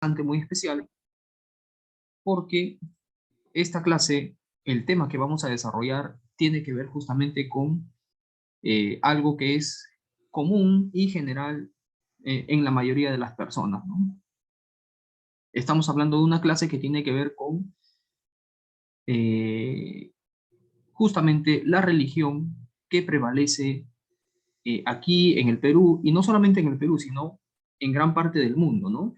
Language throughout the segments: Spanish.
muy especial, porque esta clase, el tema que vamos a desarrollar, tiene que ver justamente con algo que es común y general en la mayoría de las personas, ¿no? Estamos hablando de una clase que tiene que ver con eh, justamente la religión que prevalece aquí en el Perú, y no solamente en el Perú, sino en gran parte del mundo, ¿no?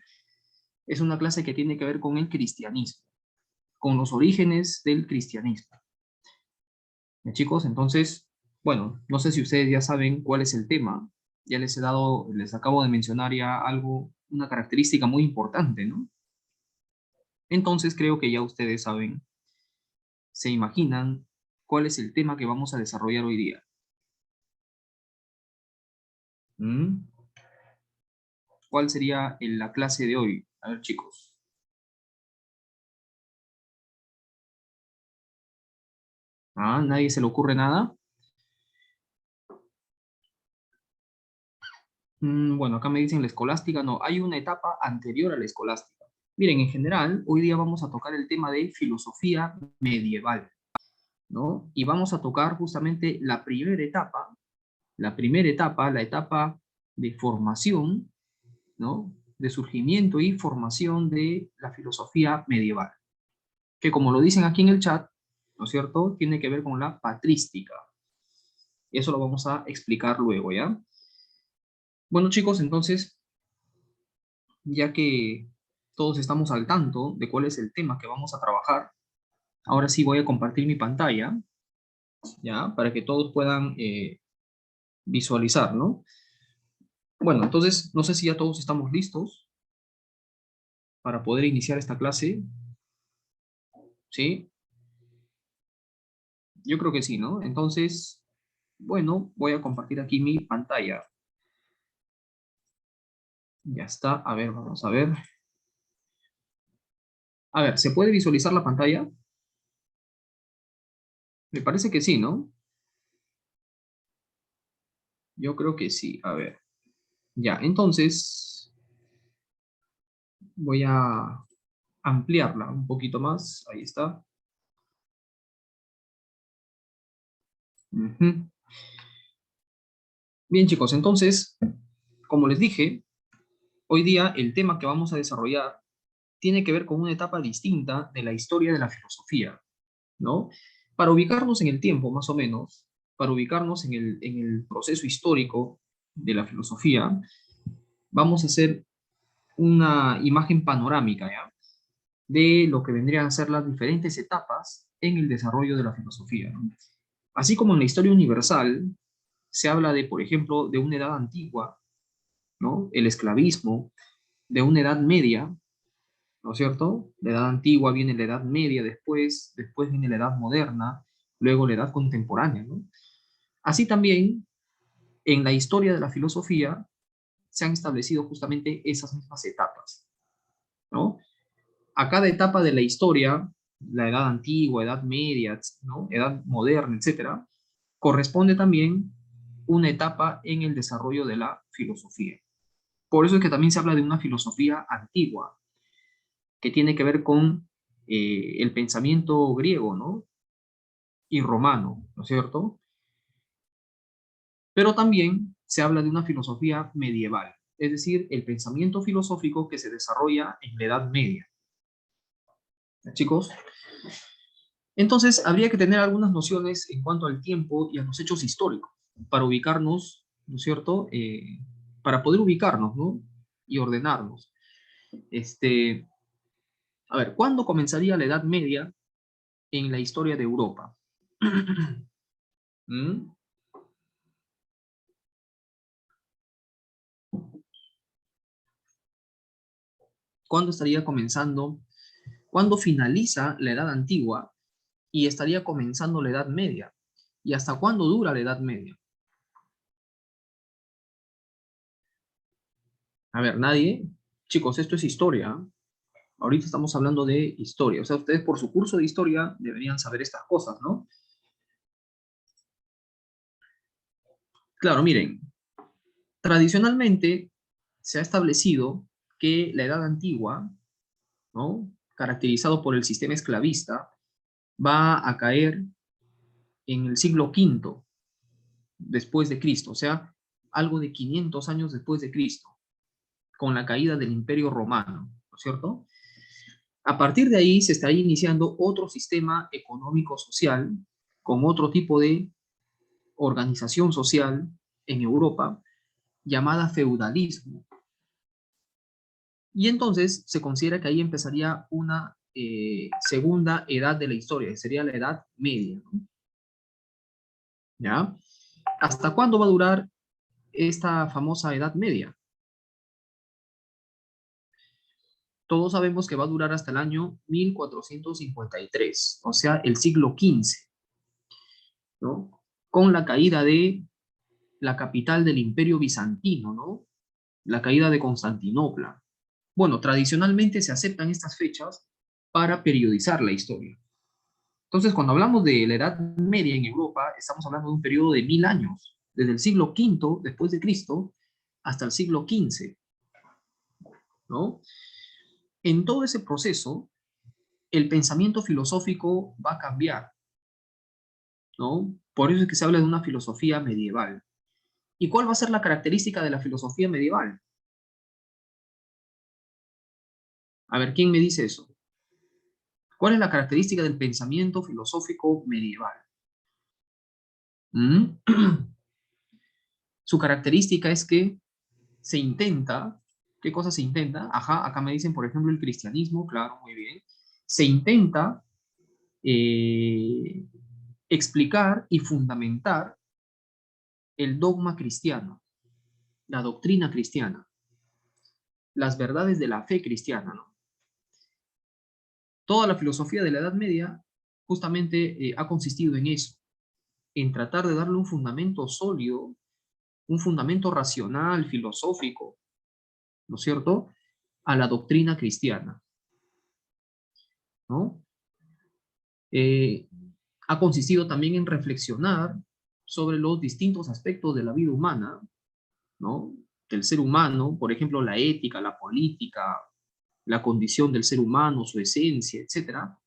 Es una clase que tiene que ver con el cristianismo, con los orígenes del cristianismo. Chicos, entonces, bueno, no sé si ustedes ya saben cuál es el tema. Ya les acabo de mencionar ya algo, una característica muy importante, ¿no? Entonces creo que ya ustedes saben, se imaginan cuál es el tema que vamos a desarrollar hoy día. ¿Mm? ¿Cuál sería la clase de hoy? A ver, chicos. ¿Ah? ¿Nadie se le ocurre nada? Bueno, acá me dicen la escolástica. No, hay una etapa anterior a la escolástica. Miren, en general, hoy día vamos a tocar el tema de filosofía medieval, ¿no? Y vamos a tocar justamente la etapa de formación, ¿no? De surgimiento y formación de la filosofía medieval, que como lo dicen aquí en el chat, ¿no es cierto? Tiene que ver con la patrística. Eso lo vamos a explicar luego, ¿ya? Bueno, chicos, entonces, ya que todos estamos al tanto de cuál es el tema que vamos a trabajar, ahora sí voy a compartir mi pantalla, ¿ya? Para que todos puedan visualizar, ¿no? Bueno, entonces, no sé si ya todos estamos listos para poder iniciar esta clase, ¿sí? Yo creo que sí, ¿no? Entonces, bueno, voy a compartir aquí mi pantalla. Ya está, a ver, vamos a ver. A ver, ¿se puede visualizar la pantalla? Me parece que sí, ¿no? Yo creo que sí, a ver. Ya, entonces, voy a ampliarla un poquito más. Ahí está. Ujú. Bien, chicos, entonces, como les dije, hoy día el tema que vamos a desarrollar tiene que ver con una etapa distinta de la historia de la filosofía, ¿no? Para ubicarnos en el tiempo, más o menos, para ubicarnos en el proceso histórico de la filosofía, vamos a hacer una imagen panorámica, ¿ya? De lo que vendrían a ser las diferentes etapas en el desarrollo de la filosofía, ¿no? Así como en la historia universal se habla de, por ejemplo, de una edad antigua, ¿no? El esclavismo, de una edad media, ¿no es cierto? La edad antigua viene la edad media después viene la edad moderna, luego la edad contemporánea, ¿no? Así también, en la historia de la filosofía se han establecido justamente esas mismas etapas, ¿no? A cada etapa de la historia, la edad antigua, edad media, ¿no? Edad moderna, etcétera, corresponde también una etapa en el desarrollo de la filosofía. Por eso es que también se habla de una filosofía antigua, que tiene que ver con el pensamiento griego, ¿no? Y romano, ¿no es cierto? Pero también se habla de una filosofía medieval, es decir, el pensamiento filosófico que se desarrolla en la Edad Media. Chicos, entonces habría que tener algunas nociones en cuanto al tiempo y a los hechos históricos para ubicarnos, ¿no es cierto? Para poder ubicarnos, ¿no? Y ordenarnos. Este, a ver, ¿cuándo comenzaría la Edad Media en la historia de Europa? ¿Mm? ¿Cuándo estaría comenzando? ¿Cuándo finaliza la Edad Antigua y estaría comenzando la Edad Media? ¿Y hasta cuándo dura la Edad Media? A ver, nadie. Chicos, esto es historia. Ahorita estamos hablando de historia. O sea, ustedes por su curso de historia deberían saber estas cosas, ¿no? Claro, miren, tradicionalmente se ha establecido que la Edad Antigua, ¿no?, caracterizado por el sistema esclavista, va a caer en el siglo V después de Cristo, o sea, algo de 500 años después de Cristo, con la caída del Imperio Romano, ¿no es cierto? A partir de ahí se estaría iniciando otro sistema económico-social con otro tipo de organización social en Europa llamada feudalismo. Y entonces se considera que ahí empezaría una segunda edad de la historia, que sería la Edad Media, ¿no? ¿Ya? ¿Hasta cuándo va a durar esta famosa Edad Media? Todos sabemos que va a durar hasta el año 1453, o sea, el siglo XV, ¿no? Con la caída de la capital del Imperio Bizantino, ¿no? La caída de Constantinopla. Bueno, tradicionalmente se aceptan estas fechas para periodizar la historia. Entonces, cuando hablamos de la Edad Media en Europa, estamos hablando de un periodo de 1000 años, desde el siglo V después de Cristo hasta el siglo XV, ¿no? En todo ese proceso, el pensamiento filosófico va a cambiar, ¿no? Por eso es que se habla de una filosofía medieval. ¿Y cuál va a ser la característica de la filosofía medieval? A ver, ¿quién me dice eso? ¿Cuál es la característica del pensamiento filosófico medieval? ¿Mm? Su característica es que se intenta, ¿qué cosa se intenta? Ajá, acá me dicen, por ejemplo, el cristianismo, claro, muy bien. Se intenta explicar y fundamentar el dogma cristiano, la doctrina cristiana, las verdades de la fe cristiana, ¿no? Toda la filosofía de la Edad Media justamente ha consistido en eso, en tratar de darle un fundamento sólido, un fundamento racional, filosófico, ¿no es cierto?, a la doctrina cristiana, ¿no? Eh, ha consistido también en reflexionar sobre los distintos aspectos de la vida humana, ¿no?, del ser humano, por ejemplo, la ética, la política, la condición del ser humano, su esencia, etcétera,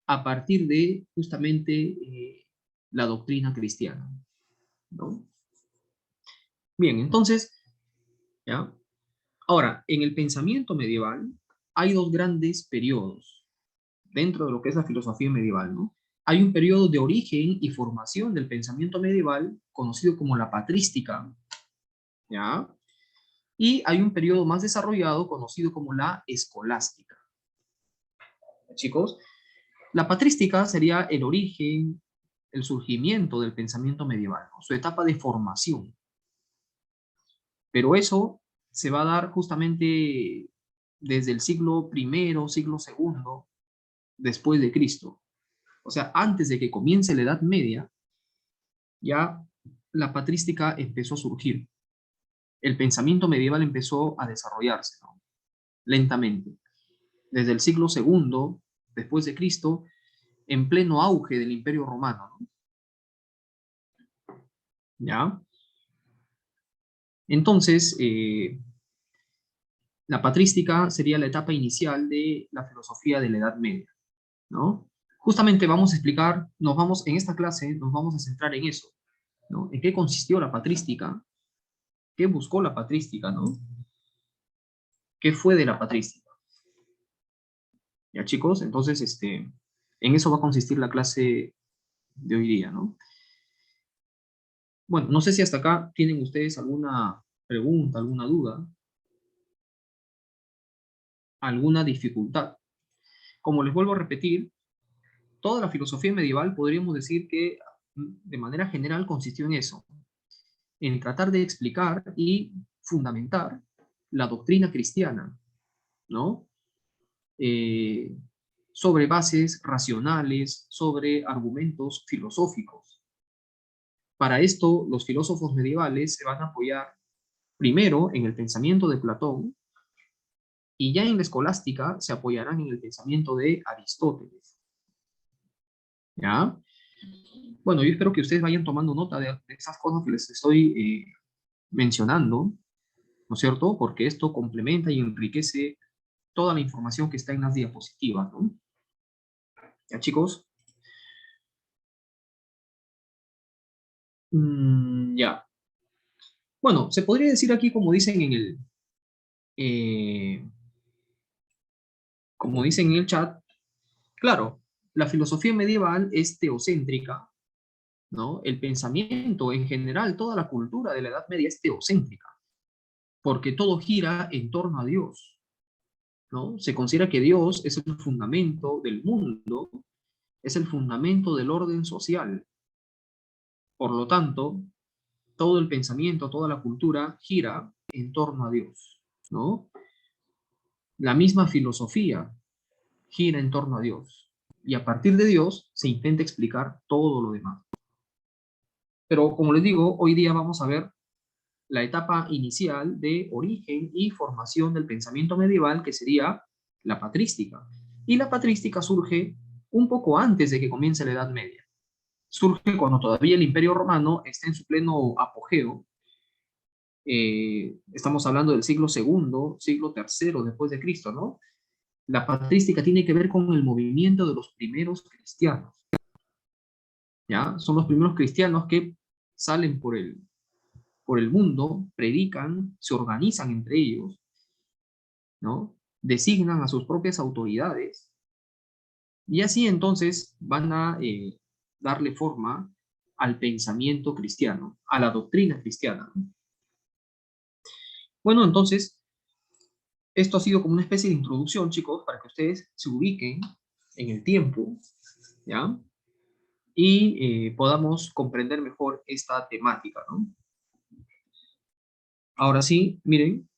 a partir de justamente la doctrina cristiana, ¿no? Bien, entonces, ¿ya? Ahora, en el pensamiento medieval hay dos grandes periodos dentro de lo que es la filosofía medieval, ¿no? Hay un periodo de origen y formación del pensamiento medieval conocido como la patrística, ¿ya? Y hay un periodo más desarrollado conocido como la escolástica. Chicos, la patrística sería el origen, el surgimiento del pensamiento medieval, ¿no?, su etapa de formación. Pero eso se va a dar justamente desde el siglo I, siglo II, después de Cristo. O sea, antes de que comience la Edad Media, ya la patrística empezó a surgir. El pensamiento medieval empezó a desarrollarse, ¿no?, lentamente. Desde el siglo II, después de Cristo, en pleno auge del Imperio Romano, ¿no? ¿Ya? Entonces, la patrística sería la etapa inicial de la filosofía de la Edad Media, ¿no? Justamente vamos a explicar, en esta clase nos vamos a centrar en eso, ¿no? ¿En qué consistió la patrística? ¿Qué buscó la patrística, no? ¿Qué fue de la patrística? ¿Ya, chicos? Entonces, en eso va a consistir la clase de hoy día, ¿no? Bueno, no sé si hasta acá tienen ustedes alguna pregunta, alguna duda, alguna dificultad. Como les vuelvo a repetir, toda la filosofía medieval podríamos decir que de manera general consistió en eso, en tratar de explicar y fundamentar la doctrina cristiana, ¿no? Eh, sobre bases racionales, sobre argumentos filosóficos. Para esto, los filósofos medievales se van a apoyar primero en el pensamiento de Platón y ya en la escolástica se apoyarán en el pensamiento de Aristóteles. ¿Ya? Bueno, yo espero que ustedes vayan tomando nota de esas cosas que les estoy mencionando, ¿no es cierto? Porque esto complementa y enriquece toda la información que está en las diapositivas, ¿no? ¿Ya, chicos? Ya. Bueno, se podría decir aquí, eh, como dicen en el chat, claro, la filosofía medieval es teocéntrica, ¿no? El pensamiento en general, toda la cultura de la Edad Media es teocéntrica, porque todo gira en torno a Dios, ¿no? Se considera que Dios es el fundamento del mundo, es el fundamento del orden social. Por lo tanto, todo el pensamiento, toda la cultura gira en torno a Dios, ¿no? La misma filosofía gira en torno a Dios. Y a partir de Dios se intenta explicar todo lo demás. Pero como les digo, hoy día vamos a ver la etapa inicial de origen y formación del pensamiento medieval, que sería la patrística. Y la patrística surge un poco antes de que comience la Edad Media. Surge cuando todavía el Imperio Romano está en su pleno apogeo. Estamos hablando del siglo segundo, siglo tercero después de Cristo, ¿no? La patrística tiene que ver con el movimiento de los primeros cristianos, ¿ya? Son los primeros cristianos que salen por el mundo, predican, se organizan entre ellos, ¿no? Designan a sus propias autoridades y así entonces van a darle forma al pensamiento cristiano, a la doctrina cristiana, ¿no? Bueno, entonces, esto ha sido como una especie de introducción, chicos, para que ustedes se ubiquen en el tiempo, ¿ya? Y podamos comprender mejor esta temática, ¿no? Ahora sí, miren,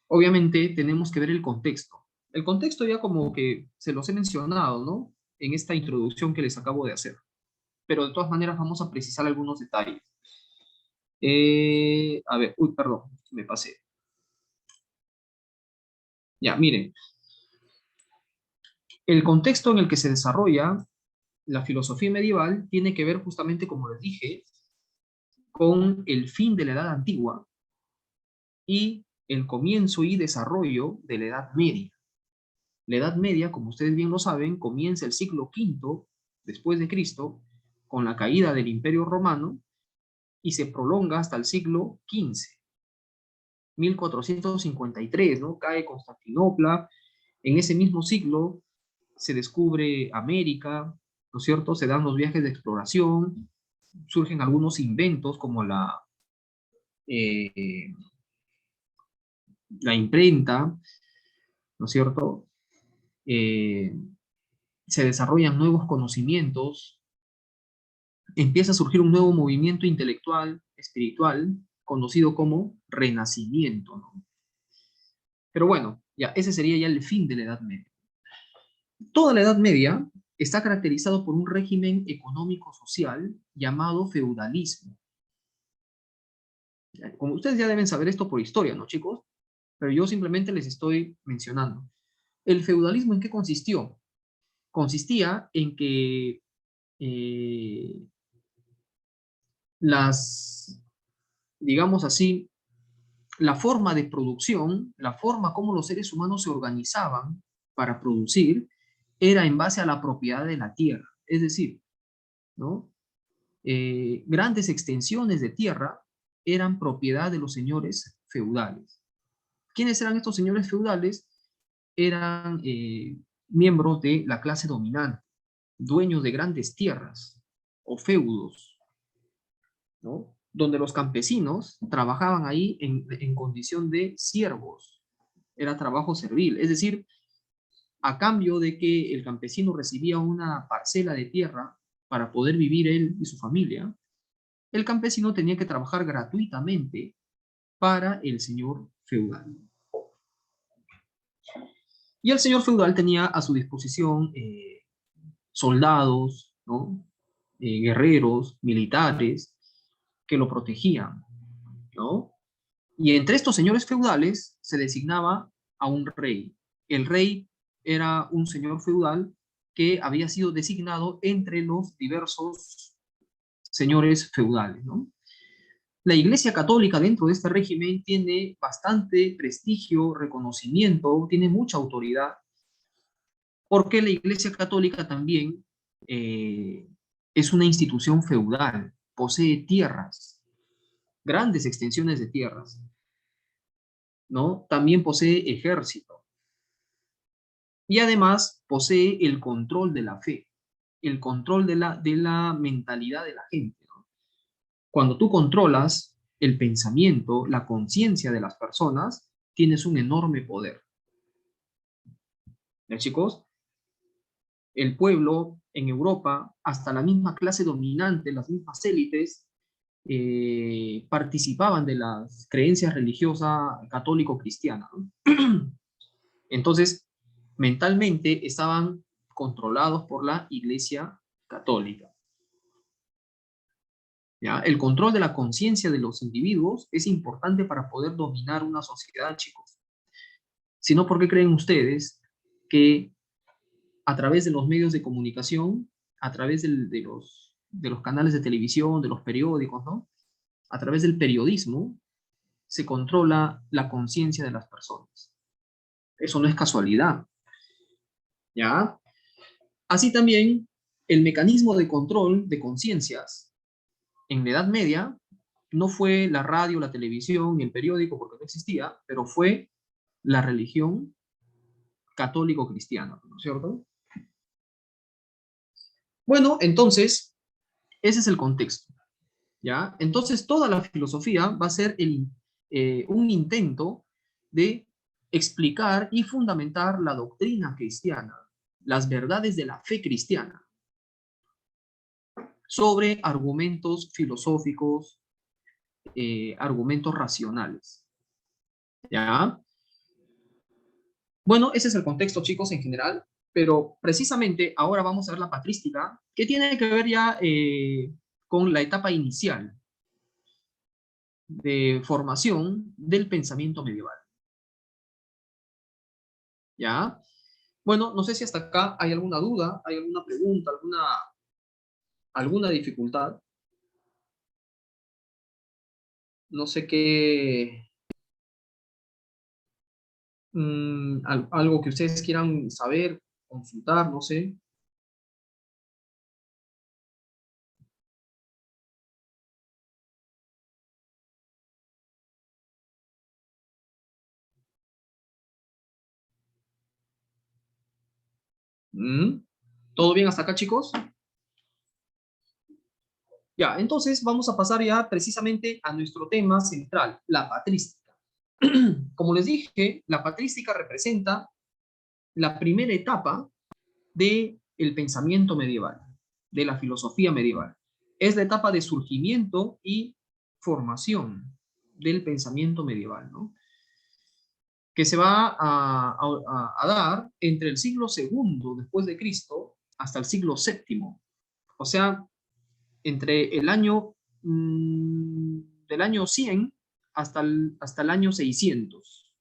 obviamente tenemos que ver el contexto. El contexto ya como que se los he mencionado, ¿no? En esta introducción que les acabo de hacer. Pero de todas maneras vamos a precisar algunos detalles. A ver, uy, perdón, me pasé. Ya, miren, el contexto en el que se desarrolla la filosofía medieval tiene que ver justamente, como les dije, con el fin de la Edad Antigua y el comienzo y desarrollo de la Edad Media. La Edad Media, como ustedes bien lo saben, comienza el siglo V después de Cristo, con la caída del Imperio Romano, y se prolonga hasta el siglo XV, 1453, ¿no? Cae Constantinopla. En ese mismo siglo se descubre América, ¿no es cierto? Se dan los viajes de exploración, surgen algunos inventos como eh, la imprenta, ¿no es cierto? Eh, Se desarrollan nuevos conocimientos, empieza a surgir un nuevo movimiento intelectual, espiritual, conocido como Renacimiento, ¿no? Pero bueno, ya, ese sería ya el fin de la Edad Media. Toda la Edad Media está caracterizado por un régimen económico-social llamado feudalismo. Como ustedes ya deben saber esto por historia, ¿no, chicos? Pero yo simplemente les estoy mencionando. ¿El feudalismo en qué consistió? Consistía en que eh, las, digamos así, la forma de producción, la forma como los seres humanos se organizaban para producir, era en base a la propiedad de la tierra. Es decir, ¿no? Grandes extensiones de tierra eran propiedad de los señores feudales. ¿Quiénes eran estos señores feudales? Eran miembros de la clase dominante, dueños de grandes tierras o feudos, ¿no? Donde los campesinos trabajaban ahí en condición de siervos, era trabajo servil, es decir, a cambio de que el campesino recibía una parcela de tierra para poder vivir él y su familia, el campesino tenía que trabajar gratuitamente para el señor feudal. Y el señor feudal tenía a su disposición soldados, ¿no? Guerreros, militares, que lo protegían, ¿no? Y entre estos señores feudales se designaba a un rey. El rey era un señor feudal que había sido designado entre los diversos señores feudales, ¿no? La Iglesia Católica dentro de este régimen tiene bastante prestigio, reconocimiento, tiene mucha autoridad, porque la Iglesia Católica también eh, es una institución feudal, posee tierras, grandes extensiones de tierras, ¿no? También posee ejército y además posee el control de la fe, el control de la mentalidad de la gente, ¿no? Cuando tú controlas el pensamiento, la conciencia de las personas, tienes un enorme poder. ¿Ya, chicos? El pueblo en Europa, hasta la misma clase dominante, las mismas élites, participaban de las creencias religiosas católico-cristianas, ¿no? Entonces, mentalmente estaban controlados por la Iglesia Católica. ¿Ya? El control de la conciencia de los individuos es importante para poder dominar una sociedad, chicos. Si no, ¿por qué creen ustedes que a través de los medios de comunicación, a través de los canales de televisión, de los periódicos, ¿no? A través del periodismo, se controla la conciencia de las personas? Eso no es casualidad, ¿ya? Así también, el mecanismo de control de conciencias en la Edad Media no fue la radio, la televisión ni el periódico, porque no existía, pero fue la religión católico-cristiana, ¿no es cierto? Bueno, entonces, ese es el contexto, ¿ya? Entonces, toda la filosofía va a ser un intento de explicar y fundamentar la doctrina cristiana, las verdades de la fe cristiana, sobre argumentos filosóficos, argumentos racionales, ¿ya? Bueno, ese es el contexto, chicos, en general, pero precisamente ahora vamos a ver la patrística, que tiene que ver ya con la etapa inicial de formación del pensamiento medieval, ¿ya? Bueno, no sé si hasta acá hay alguna duda, hay alguna pregunta, alguna dificultad. No sé qué, algo que ustedes quieran saber, consultar, no sé. Mm, ¿Todo bien hasta acá, chicos? Ya, entonces vamos a pasar ya precisamente a nuestro tema central, la patrística. Como les dije, la patrística representa la primera etapa del pensamiento medieval, de la filosofía medieval. Es la etapa de surgimiento y formación del pensamiento medieval, ¿no? Que se va a dar entre el siglo segundo después de Cristo hasta el siglo séptimo. O sea, entre el año del año 100 hasta el año 600,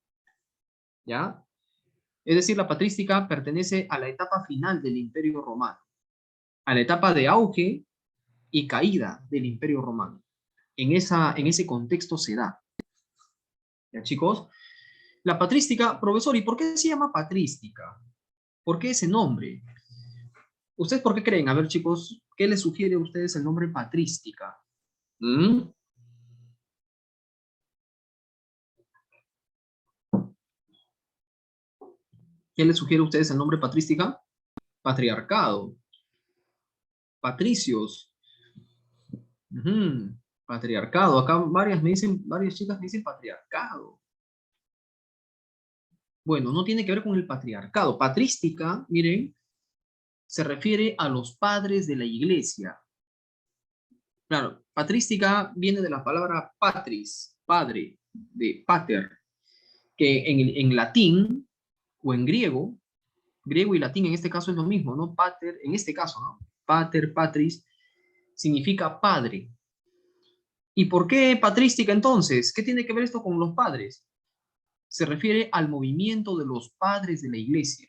¿ya? Es decir, la patrística pertenece a la etapa final del Imperio Romano, a la etapa de auge y caída del Imperio Romano. En ese contexto se da, ¿ya, chicos? La patrística, profesor, ¿y por qué se llama patrística? ¿Por qué ese nombre? ¿Ustedes por qué creen? A ver, chicos, ¿qué les sugiere a ustedes el nombre patrística? ¿Mm? ¿Qué les sugiere a ustedes el nombre patrística? Patriarcado, patricios, ujú, patriarcado. Acá varias chicas me dicen patriarcado. Bueno, no tiene que ver con el patriarcado. Patrística, miren, se refiere a los padres de la iglesia. Claro, patrística viene de la palabra patris, padre, de pater, que en latín o en griego y latín en este caso es lo mismo, ¿no? Pater, en este caso, ¿no? Pater, patris, significa padre. ¿Y por qué patrística entonces? ¿Qué tiene que ver esto con los padres? Se refiere al movimiento de los padres de la iglesia.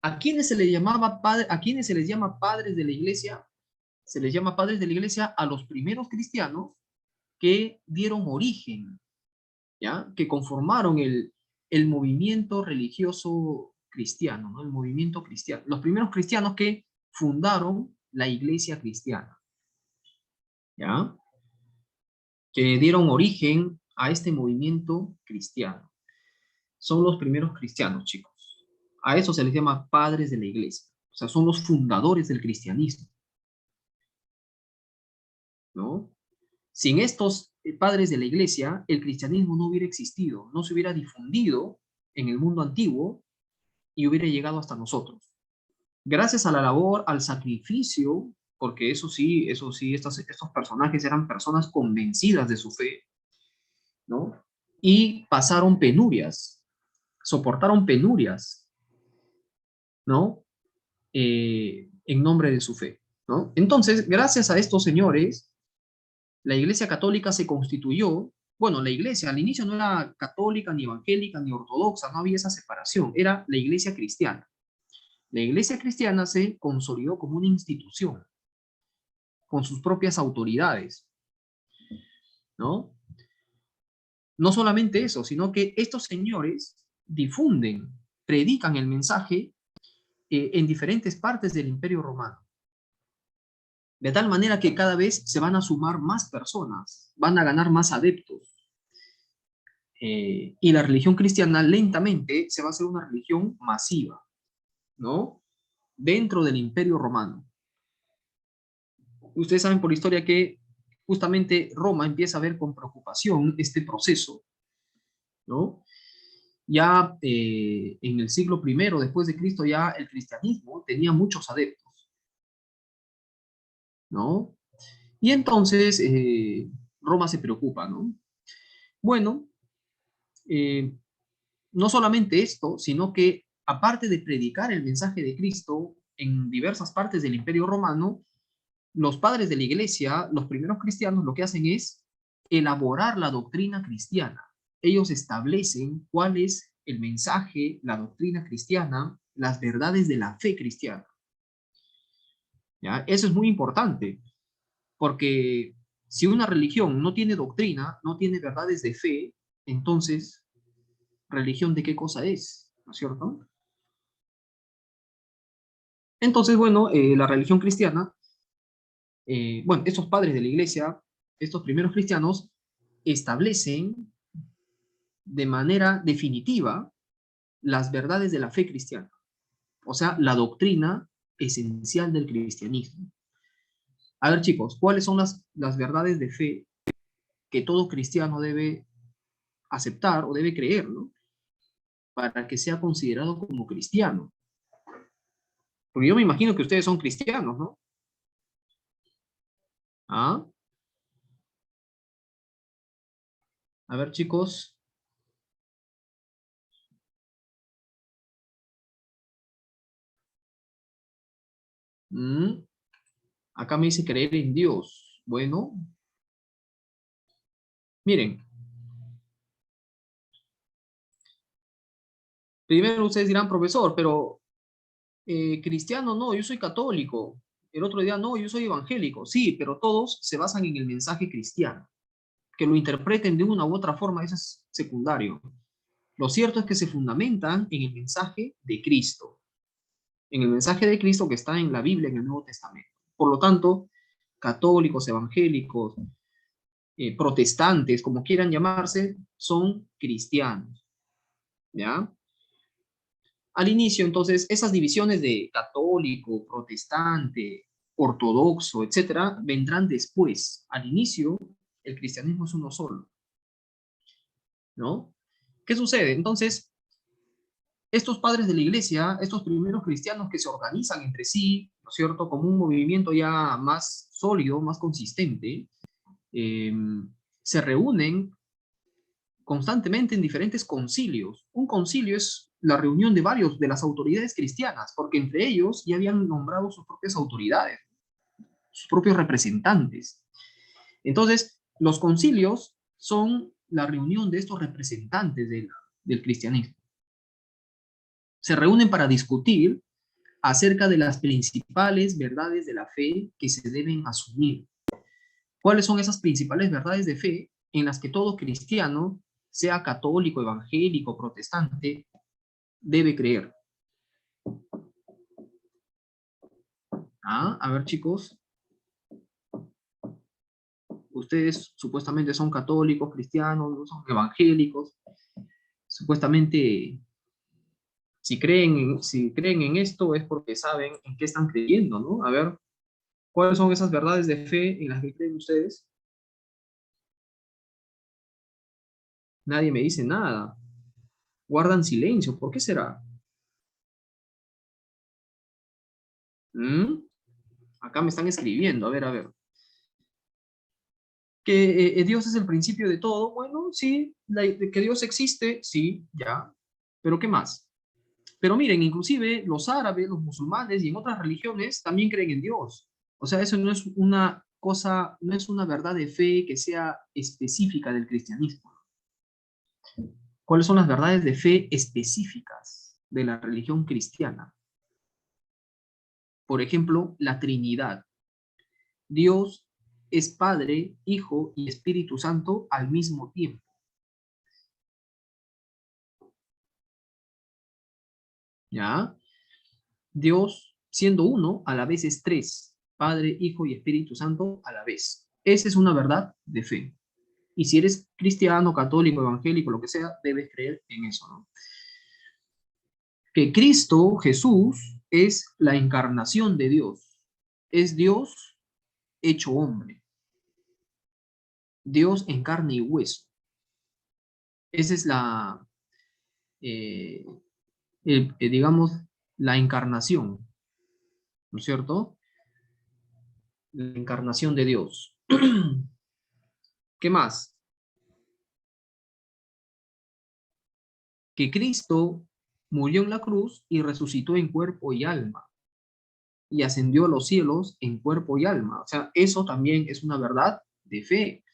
¿A quiénes se les llamaba a quiénes se les llama padres de la iglesia? Se les llama padres de la iglesia a los primeros cristianos que dieron origen, ¿ya? Que conformaron el movimiento religioso cristiano, ¿no? El movimiento cristiano. Los primeros cristianos que fundaron la iglesia cristiana, ¿ya? Que dieron origen a este movimiento cristiano. Son los primeros cristianos, chicos. A eso se les llama padres de la iglesia. O sea, son los fundadores del cristianismo, ¿no? Sin estos padres de la iglesia, el cristianismo no hubiera existido, no se hubiera difundido en el mundo antiguo y hubiera llegado hasta nosotros. Gracias a la labor, al sacrificio, porque eso sí, estos personajes eran personas convencidas de su fe, ¿no? Y pasaron penurias, soportaron penurias, ¿no? En nombre de su fe, ¿no? Entonces, gracias a estos señores, la Iglesia Católica se constituyó. Bueno, la Iglesia al inicio no era católica, ni evangélica, ni ortodoxa, no había esa separación, era la Iglesia cristiana. La Iglesia cristiana se consolidó como una institución, con sus propias autoridades, ¿no? No solamente eso, sino que estos señores difunden, predican el mensaje en diferentes partes del Imperio Romano. De tal manera que cada vez se van a sumar más personas, van a ganar más adeptos. Y la religión cristiana lentamente se va a hacer una religión masiva, ¿no? Dentro del Imperio Romano. Ustedes saben por la historia que justamente Roma empieza a ver con preocupación este proceso, ¿no? Ya en el siglo I después de Cristo ya el cristianismo tenía muchos adeptos, ¿no? Y entonces Roma se preocupa, ¿no? Bueno, eh, no solamente esto, sino que aparte de predicar el mensaje de Cristo en diversas partes del Imperio Romano, los padres de la iglesia, los primeros cristianos, lo que hacen es elaborar la doctrina cristiana. Ellos establecen cuál es el mensaje, la doctrina cristiana, las verdades de la fe cristiana. ¿Ya? Eso es muy importante, porque si una religión no tiene doctrina, no tiene verdades de fe, entonces, ¿religión de qué cosa es? ¿No es cierto? Entonces, bueno, la religión cristiana, bueno, estos padres de la iglesia, estos primeros cristianos, establecen de manera definitiva las verdades de la fe cristiana, o sea, la doctrina esencial del cristianismo. A ver, chicos, ¿cuáles son las verdades de fe que todo cristiano debe aceptar o debe creer, ¿no? Para que sea considerado como cristiano? Porque yo me imagino que ustedes son cristianos, ¿no? ¿Ah? A ver, chicos. Mm, acá me dice creer en Dios. Bueno, miren, primero ustedes dirán, profesor, pero cristiano no, yo soy católico. El otro día no, yo soy evangélico. Sí, pero todos se basan en el mensaje cristiano. Que lo interpreten de una u otra forma, eso es secundario. Lo cierto es que se fundamentan en el mensaje de Cristo, en el mensaje de Cristo que está en la Biblia, en el Nuevo Testamento. Por lo tanto, católicos, evangélicos, protestantes, como quieran llamarse, son cristianos, ¿ya? Al inicio, entonces, esas divisiones de católico, protestante, ortodoxo, etcétera, vendrán después. Al inicio, el cristianismo es uno solo, ¿no? ¿Qué sucede? Entonces, estos padres de la iglesia, estos primeros cristianos que se organizan entre sí, ¿no es cierto?, como un movimiento ya más sólido, más consistente, eh, se reúnen constantemente en diferentes concilios. Un concilio es la reunión de varios de las autoridades cristianas, porque entre ellos ya habían nombrado sus propias autoridades, sus propios representantes. Entonces, los concilios son la reunión de estos representantes del cristianismo. Se reúnen para discutir acerca de las principales verdades de la fe que se deben asumir. ¿Cuáles son esas principales verdades de fe en las que todo cristiano, sea católico, evangélico, protestante, debe creer? A ver, chicos, ustedes supuestamente son católicos, cristianos, no son evangélicos, supuestamente si creen en esto es porque saben en qué están creyendo, ¿no? A ver, ¿cuáles son esas verdades de fe en las que creen ustedes? Nadie me dice nada. Guardan silencio. ¿Por qué será? ¿Mm? Acá me están escribiendo. A ver, a ver. ¿Que Dios es el principio de todo? Bueno, sí. Que Dios existe, sí, ya. ¿Pero qué más? Pero miren, inclusive los árabes, los musulmanes y en otras religiones también creen en Dios. O sea, eso no es una cosa, no es una verdad de fe que sea específica del cristianismo. ¿Cuáles son las verdades de fe específicas de la religión cristiana? Por ejemplo, la Trinidad. Dios es Padre, Hijo y Espíritu Santo al mismo tiempo. ¿Ya? Dios, siendo uno, a la vez es tres. Padre, Hijo y Espíritu Santo a la vez. Esa es una verdad de fe. Y si eres cristiano, católico, evangélico, lo que sea, debes creer en eso, ¿no? Que Cristo, Jesús, es la encarnación de Dios. Es Dios hecho hombre. Dios en carne y hueso. Esa es eh, digamos, la encarnación, ¿no es cierto? La encarnación de Dios. ¿Qué más? Que Cristo murió en la cruz y resucitó en cuerpo y alma y ascendió a los cielos en cuerpo y alma. O sea, eso también es una verdad de fe.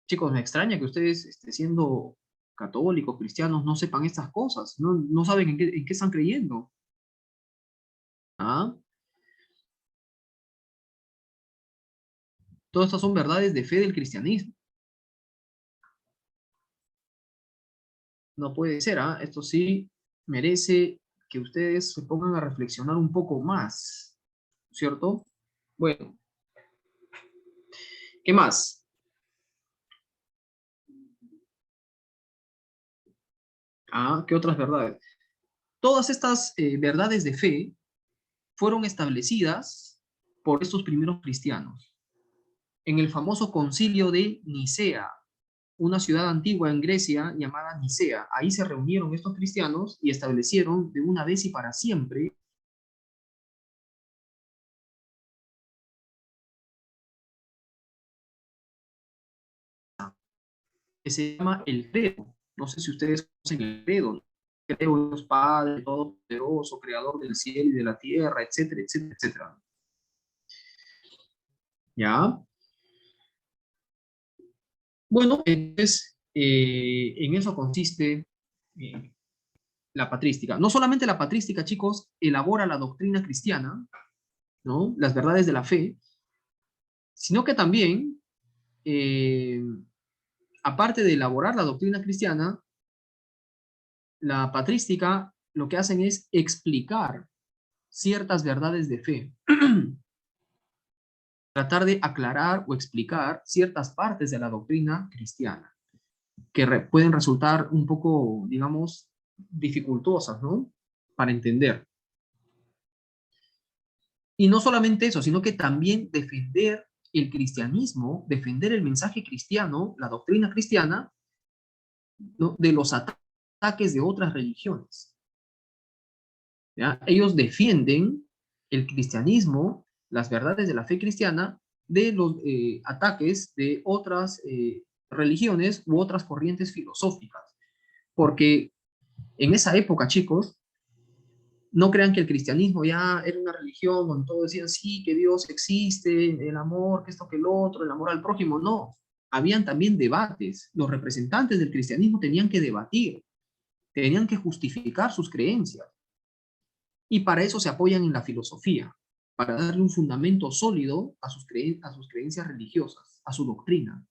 Chicos, me extraña que ustedes, siendo católicos, cristianos, no sepan estas cosas, no saben en qué están creyendo. ¿Ah? Todas estas son verdades de fe del cristianismo. No puede ser, ¿ah? Esto sí merece que ustedes se pongan a reflexionar un poco más, ¿cierto? Bueno, ¿qué más? ¿Qué otras verdades? Todas estas verdades de fe fueron establecidas por estos primeros cristianos en el famoso concilio de Nicea, una ciudad antigua en Grecia llamada Nicea. Ahí se reunieron estos cristianos y establecieron de una vez y para siempre que se llama el credo. No sé si ustedes conocen el credo, ¿no? Creo en Dios Padre, Todopoderoso, Creador del cielo y de la tierra, etcétera, etcétera, etcétera. ¿Ya? Bueno, entonces, en eso consiste eh, la patrística. No solamente la patrística, chicos, elabora la doctrina cristiana, ¿no? Las verdades de la fe, sino que también, eh, aparte de elaborar la doctrina cristiana, la patrística lo que hacen es explicar ciertas verdades de fe, tratar de aclarar o explicar ciertas partes de la doctrina cristiana, que pueden resultar un poco, digamos, dificultosas, ¿no? Para entender. Y no solamente eso, sino que también defender el cristianismo, defender el mensaje cristiano, la doctrina cristiana, ¿no? De los ataques de otras religiones. ¿Ya? Ellos defienden el cristianismo, las verdades de la fe cristiana, de los ataques de otras religiones u otras corrientes filosóficas. Porque en esa época, chicos, no crean que el cristianismo ya era una religión donde todos decían, sí, que Dios existe, el amor, que esto, que el otro, el amor al prójimo. No, habían también debates. Los representantes del cristianismo tenían que debatir, tenían que justificar sus creencias. Y para eso se apoyan en la filosofía, para darle un fundamento sólido a a sus creencias religiosas, a su doctrina.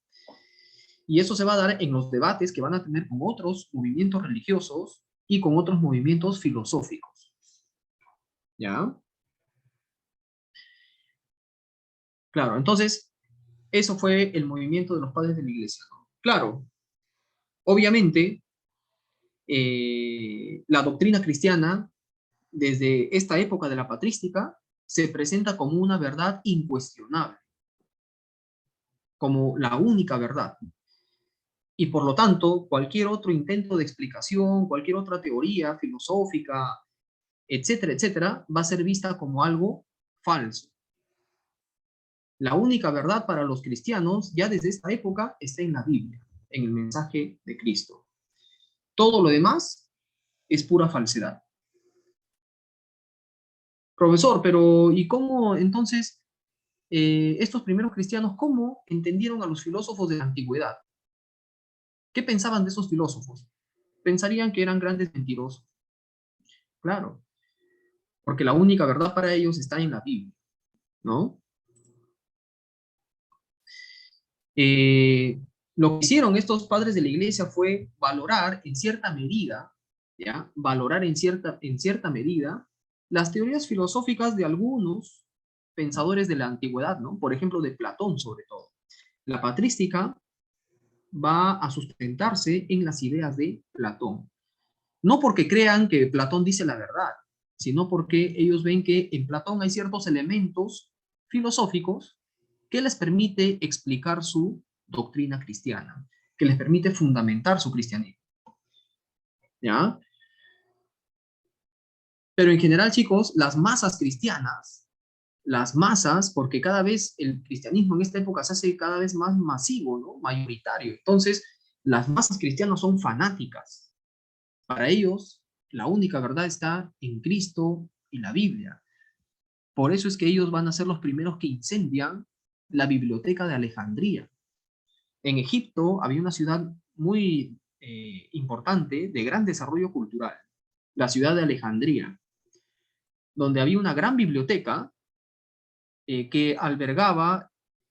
Y eso se va a dar en los debates que van a tener con otros movimientos religiosos y con otros movimientos filosóficos. ¿Ya? Claro, entonces, eso fue el movimiento de los padres de la iglesia, ¿no? Claro, obviamente, la doctrina cristiana, desde esta época de la patrística, se presenta como una verdad incuestionable, como la única verdad. Y por lo tanto, cualquier otro intento de explicación, cualquier otra teoría filosófica, etcétera, etcétera, va a ser vista como algo falso. La única verdad para los cristianos, ya desde esta época, está en la Biblia, en el mensaje de Cristo. Todo lo demás es pura falsedad. Profesor, pero ¿y cómo entonces estos primeros cristianos, cómo entendieron a los filósofos de la antigüedad? ¿Qué pensaban de esos filósofos? Pensarían que eran grandes mentirosos. Claro, porque la única verdad para ellos está en la Biblia, ¿no? Eh, lo que hicieron estos padres de la iglesia fue valorar en cierta medida, ¿ya? Valorar en cierta medida las teorías filosóficas de algunos pensadores de la antigüedad, ¿no? Por ejemplo, de Platón sobre todo. La patrística va a sustentarse en las ideas de Platón. No porque crean que Platón dice la verdad, sino porque ellos ven que en Platón hay ciertos elementos filosóficos que les permite explicar su doctrina cristiana, que les permite fundamentar su cristianismo. ¿Ya? Pero en general, chicos, las masas cristianas, las masas, porque cada vez el cristianismo en esta época se hace cada vez más masivo, ¿no? Mayoritario. Entonces, las masas cristianas son fanáticas. Para ellos, la única verdad está en Cristo y la Biblia. Por eso es que ellos van a ser los primeros que incendian la biblioteca de Alejandría. En Egipto había una ciudad muy importante, de gran desarrollo cultural, la ciudad de Alejandría, donde había una gran biblioteca que albergaba,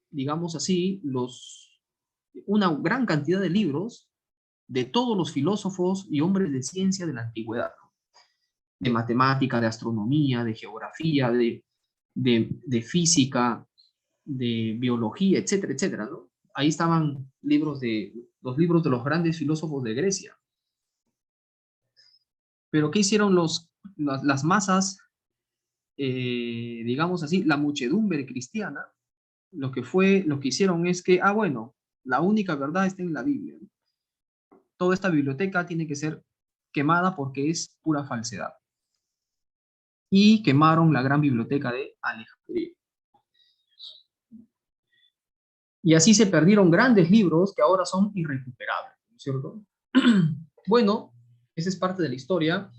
digamos así, una gran cantidad de libros de todos los filósofos y hombres de ciencia de la antigüedad, ¿no? De matemática, de astronomía, de geografía, de física, de biología, etcétera, etcétera, ¿no? Ahí estaban los libros de los grandes filósofos de Grecia. Pero ¿qué hicieron las masas, digamos así, la muchedumbre cristiana? Lo que hicieron es que, bueno, la única verdad está en la Biblia, ¿no? Toda esta biblioteca tiene que ser quemada porque es pura falsedad. Y quemaron la gran biblioteca de Alejandría. Y así se perdieron grandes libros que ahora son irrecuperables, ¿no es cierto? Bueno, esa es parte de la historia.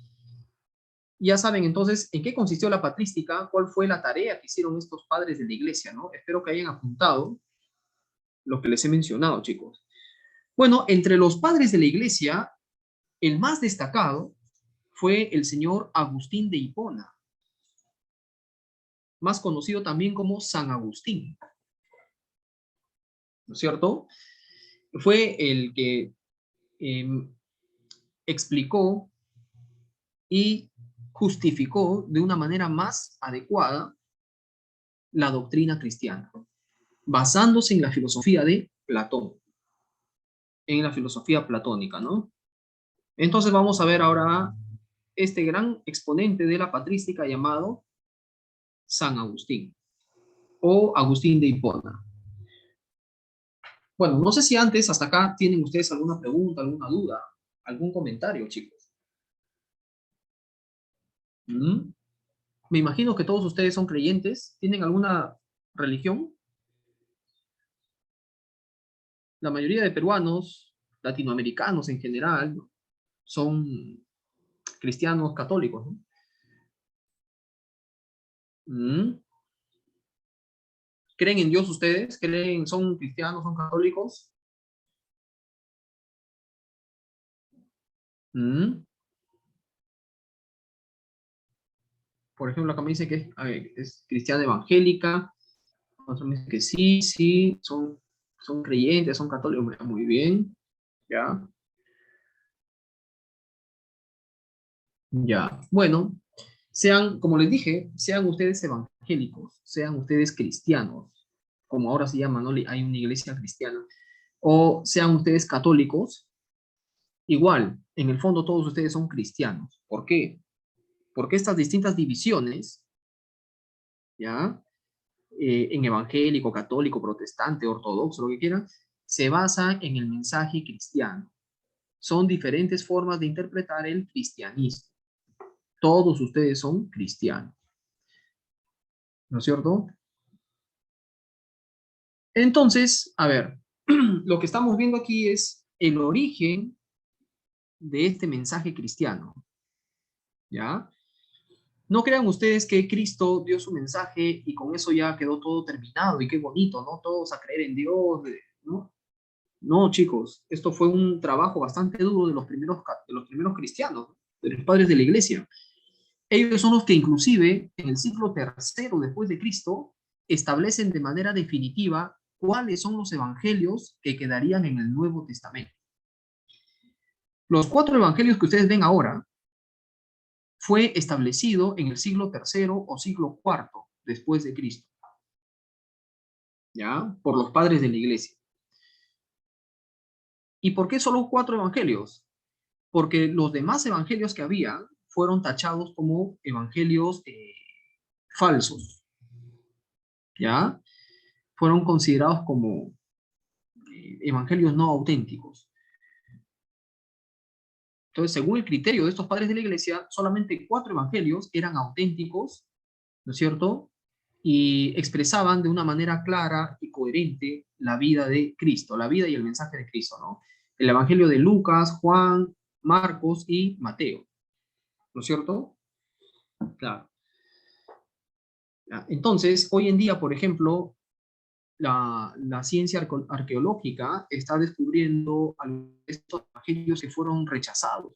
Ya saben entonces en qué consistió la patrística, cuál fue la tarea que hicieron estos padres de la iglesia, ¿no? Espero que hayan apuntado lo que les he mencionado, chicos. Bueno, entre los padres de la iglesia, el más destacado fue el señor Agustín de Hipona, más conocido también como San Agustín, ¿no es cierto? Fue el que eh, explicó y justificó de una manera más adecuada la doctrina cristiana, basándose en la filosofía de Platón, en la filosofía platónica, ¿no? Entonces vamos a ver ahora este gran exponente de la patrística llamado San Agustín o Agustín de Hipona. Bueno, no sé si antes, hasta acá, tienen ustedes alguna pregunta, alguna duda, algún comentario, chicos. ¿Mm? Me imagino que todos ustedes son creyentes. ¿Tienen alguna religión? La mayoría de peruanos, latinoamericanos en general, ¿no? Son cristianos católicos, ¿no? ¿Mm? ¿Creen en Dios ustedes? ¿Creen, son cristianos, son católicos? ¿Mm? Por ejemplo, acá me dice que es cristiana evangélica. Otro me dice que sí, sí, son creyentes, son católicos. Muy bien, ya, ya. Bueno, sean, como les dije, sean ustedes evangélicos, sean ustedes cristianos, como ahora se llama, ¿no? Hay una iglesia cristiana, o sean ustedes católicos, igual, en el fondo todos ustedes son cristianos. ¿Por qué? Porque estas distintas divisiones, ¿ya? En evangélico, católico, protestante, ortodoxo, lo que quieran, se basan en el mensaje cristiano. Son diferentes formas de interpretar el cristianismo. Todos ustedes son cristianos, ¿no es cierto? Entonces, a ver, lo que estamos viendo aquí es el origen de este mensaje cristiano, ¿ya? No crean ustedes que Cristo dio su mensaje y con eso ya quedó todo terminado y qué bonito, ¿no? Todos a creer en Dios, ¿no? No, chicos, esto fue un trabajo bastante duro de los primeros cristianos, de los padres de la iglesia. Ellos son los que inclusive en el siglo tercero después de Cristo establecen de manera definitiva cuáles son los evangelios que quedarían en el Nuevo Testamento. Los 4 evangelios que ustedes ven ahora fue establecido en el siglo tercero o siglo cuarto después de Cristo, ¿ya? Por los padres de la iglesia. ¿Y por qué solo 4 evangelios? Porque los demás evangelios que había fueron tachados como evangelios falsos, ¿ya? Fueron considerados como evangelios no auténticos. Entonces, según el criterio de estos padres de la iglesia, solamente 4 evangelios eran auténticos, ¿no es cierto? Y expresaban de una manera clara y coherente la vida de Cristo, la vida y el mensaje de Cristo, ¿no? El evangelio de Lucas, Juan, Marcos y Mateo, ¿no es cierto? Claro. Entonces, hoy en día, por ejemplo, la ciencia arqueológica está descubriendo estos evangelios que fueron rechazados.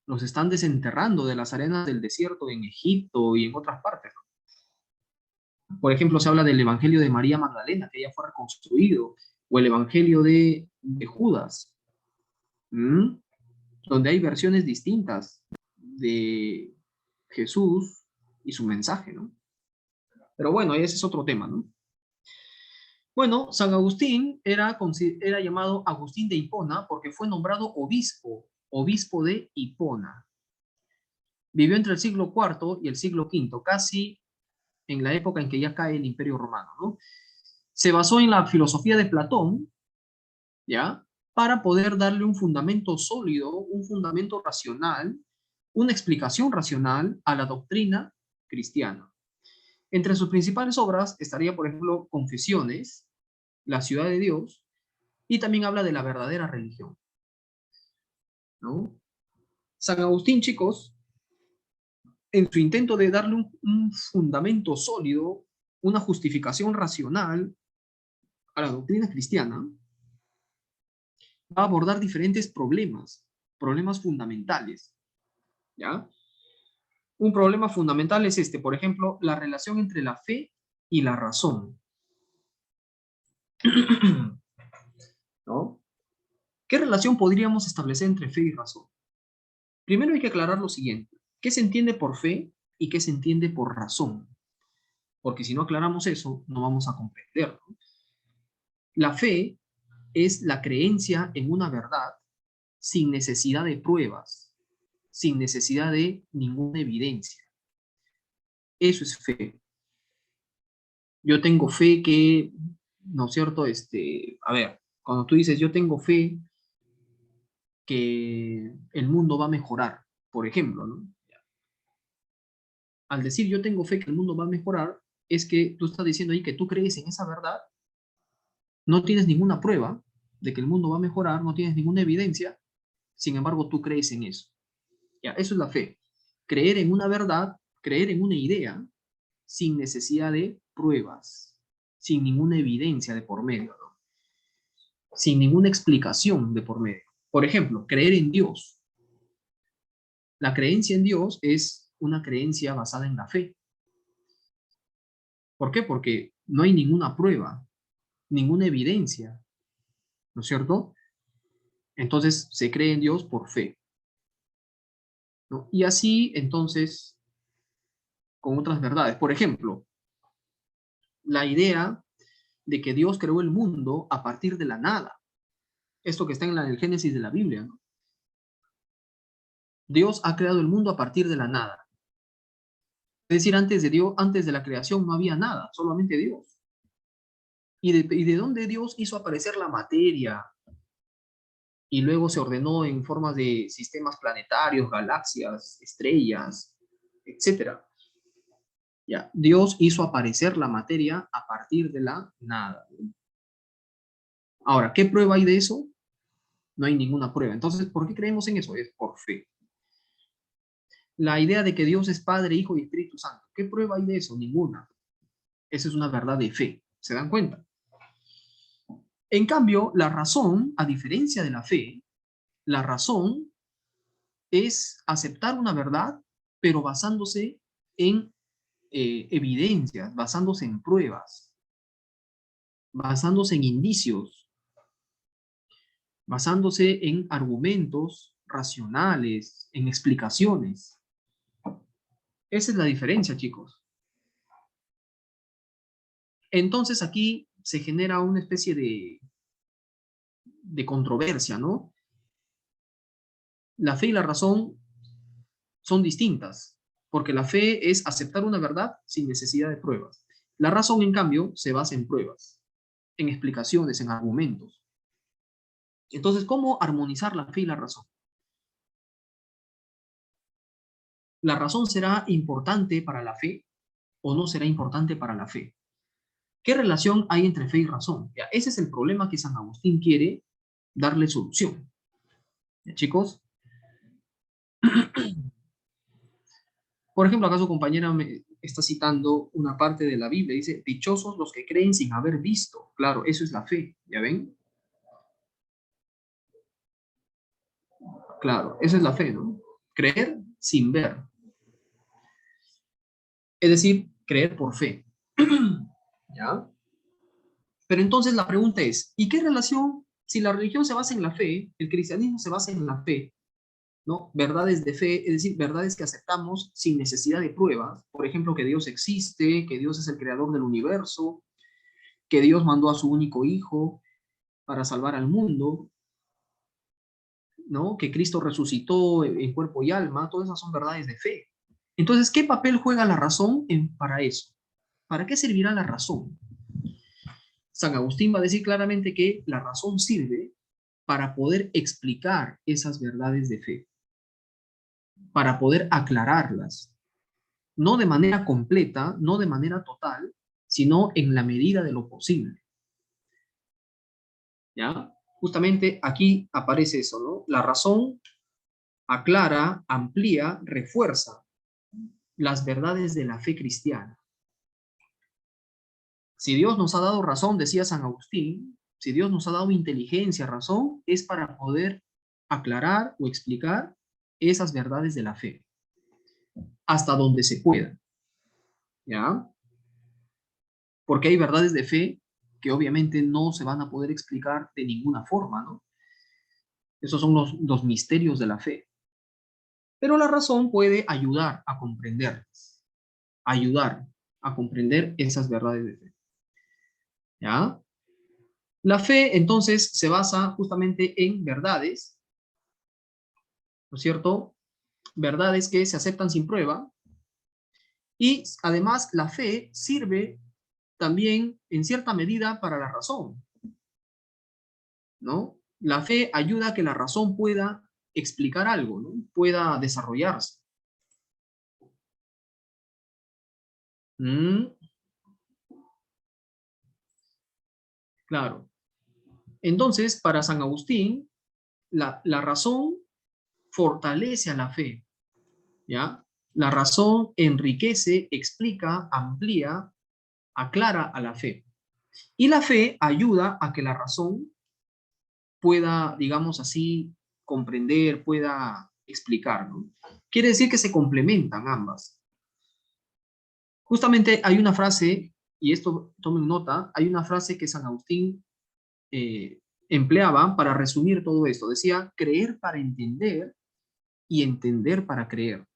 Los están desenterrando de las arenas del desierto en Egipto y en otras partes. Por ejemplo, se habla del evangelio de María Magdalena, que ya fue reconstruido, o el evangelio de Judas, ¿m? Donde hay versiones distintas de Jesús y su mensaje, ¿no? Pero bueno, ese es otro tema, ¿no? Bueno, San Agustín era llamado Agustín de Hipona porque fue nombrado obispo de Hipona. Vivió entre el siglo IV y el siglo V, casi en la época en que ya cae el Imperio Romano, ¿no? Se basó en la filosofía de Platón, ¿ya? Para poder darle un fundamento sólido, un fundamento racional, una explicación racional a la doctrina cristiana. Entre sus principales obras estaría, por ejemplo, Confesiones, La ciudad de Dios, y también habla de la verdadera religión, ¿no? San Agustín, chicos, en su intento de darle un fundamento sólido, una justificación racional a la doctrina cristiana, va a abordar diferentes problemas fundamentales, ¿ya? Un problema fundamental es este, por ejemplo, la relación entre la fe y la razón, ¿no? ¿Qué relación podríamos establecer entre fe y razón? Primero hay que aclarar lo siguiente, ¿qué se entiende por fe y qué se entiende por razón? Porque si no aclaramos eso, no vamos a comprender, ¿no? La fe es la creencia en una verdad sin necesidad de pruebas, sin necesidad de ninguna evidencia. Eso es fe. Yo tengo fe que, ¿no es cierto? A ver, cuando tú dices yo tengo fe que el mundo va a mejorar, por ejemplo, ¿no? Al decir yo tengo fe que el mundo va a mejorar, es que tú estás diciendo ahí que tú crees en esa verdad, no tienes ninguna prueba de que el mundo va a mejorar, no tienes ninguna evidencia, sin embargo tú crees en eso. Ya, eso es la fe. Creer en una verdad, creer en una idea, sin necesidad de pruebas, sin ninguna evidencia de por medio, ¿no? Sin ninguna explicación de por medio. Por ejemplo, creer en Dios. La creencia en Dios es una creencia basada en la fe. ¿Por qué? Porque no hay ninguna prueba, ninguna evidencia, ¿no es cierto? Entonces se cree en Dios por fe, ¿no? Y así, entonces, con otras verdades. Por ejemplo, la idea de que Dios creó el mundo a partir de la nada. Esto que está en el Génesis de la Biblia, ¿no? Dios ha creado el mundo a partir de la nada. Es decir, antes de Dios, antes de la creación no había nada, solamente Dios. ¿Y de dónde Dios hizo aparecer la materia? Y luego se ordenó en formas de sistemas planetarios, galaxias, estrellas, etcétera. Ya, Dios hizo aparecer la materia a partir de la nada. Ahora, ¿qué prueba hay de eso? No hay ninguna prueba. Entonces, ¿por qué creemos en eso? Es por fe. La idea de que Dios es Padre, Hijo y Espíritu Santo. ¿Qué prueba hay de eso? Ninguna. Esa es una verdad de fe. ¿Se dan cuenta? En cambio, la razón, a diferencia de la fe, la razón es aceptar una verdad, pero basándose en evidencias, basándose en pruebas, basándose en indicios, basándose en argumentos racionales, en explicaciones. Esa es la diferencia, chicos. Entonces aquí se genera una especie de controversia, ¿no? La fe y la razón son distintas, porque la fe es aceptar una verdad sin necesidad de pruebas. La razón, en cambio, se basa en pruebas, en explicaciones, en argumentos. Entonces, ¿cómo armonizar la fe y la razón? ¿La razón será importante para la fe o no será importante para la fe? ¿Qué relación hay entre fe y razón? Ya, ese es el problema que San Agustín quiere darle solución. ¿Ya, chicos? Por ejemplo, acá su compañera me está citando una parte de la Biblia. Dice, dichosos los que creen sin haber visto. Claro, eso es la fe. ¿Ya ven? Claro, esa es la fe, ¿no? Creer sin ver. Es decir, creer por fe. ¿Ya? Pero entonces la pregunta es, ¿y qué relación, si la religión se basa en la fe, el cristianismo se basa en la fe, ¿no? Verdades de fe, es decir, verdades que aceptamos sin necesidad de pruebas. Por ejemplo, que Dios existe, que Dios es el creador del universo, que Dios mandó a su único hijo para salvar al mundo, ¿no? Que Cristo resucitó en cuerpo y alma, todas esas son verdades de fe. Entonces, ¿qué papel juega la razón para eso? ¿Para qué servirá la razón? San Agustín va a decir claramente que la razón sirve para poder explicar esas verdades de fe, para poder aclararlas, no de manera completa, no de manera total, sino en la medida de lo posible. ¿Ya? Justamente aquí aparece eso, ¿no? La razón aclara, amplía, refuerza las verdades de la fe cristiana. Si Dios nos ha dado razón, decía San Agustín, si Dios nos ha dado inteligencia, razón, es para poder aclarar o explicar esas verdades de la fe, hasta donde se pueda, ¿ya? Porque hay verdades de fe que obviamente no se van a poder explicar de ninguna forma, ¿no? Esos son los misterios de la fe. Pero la razón puede ayudar a comprenderlas, ayudar a comprender esas verdades de fe, ¿ya? La fe, entonces, se basa justamente en verdades, ¿no es cierto? Verdades que se aceptan sin prueba. Y además, la fe sirve también, en cierta medida, para la razón, ¿no? La fe ayuda a que la razón pueda explicar algo, ¿no? Pueda desarrollarse. Mm, claro. Entonces, para San Agustín, la razón fortalece a la fe, ¿ya? La razón enriquece, explica, amplía, aclara a la fe. Y la fe ayuda a que la razón pueda, digamos así, comprender, pueda explicar, ¿no? Quiere decir que se complementan ambas. Justamente hay una frase, y esto tomen nota, hay una frase que San Agustín empleaba para resumir todo esto. Decía, creer para entender y entender para creer.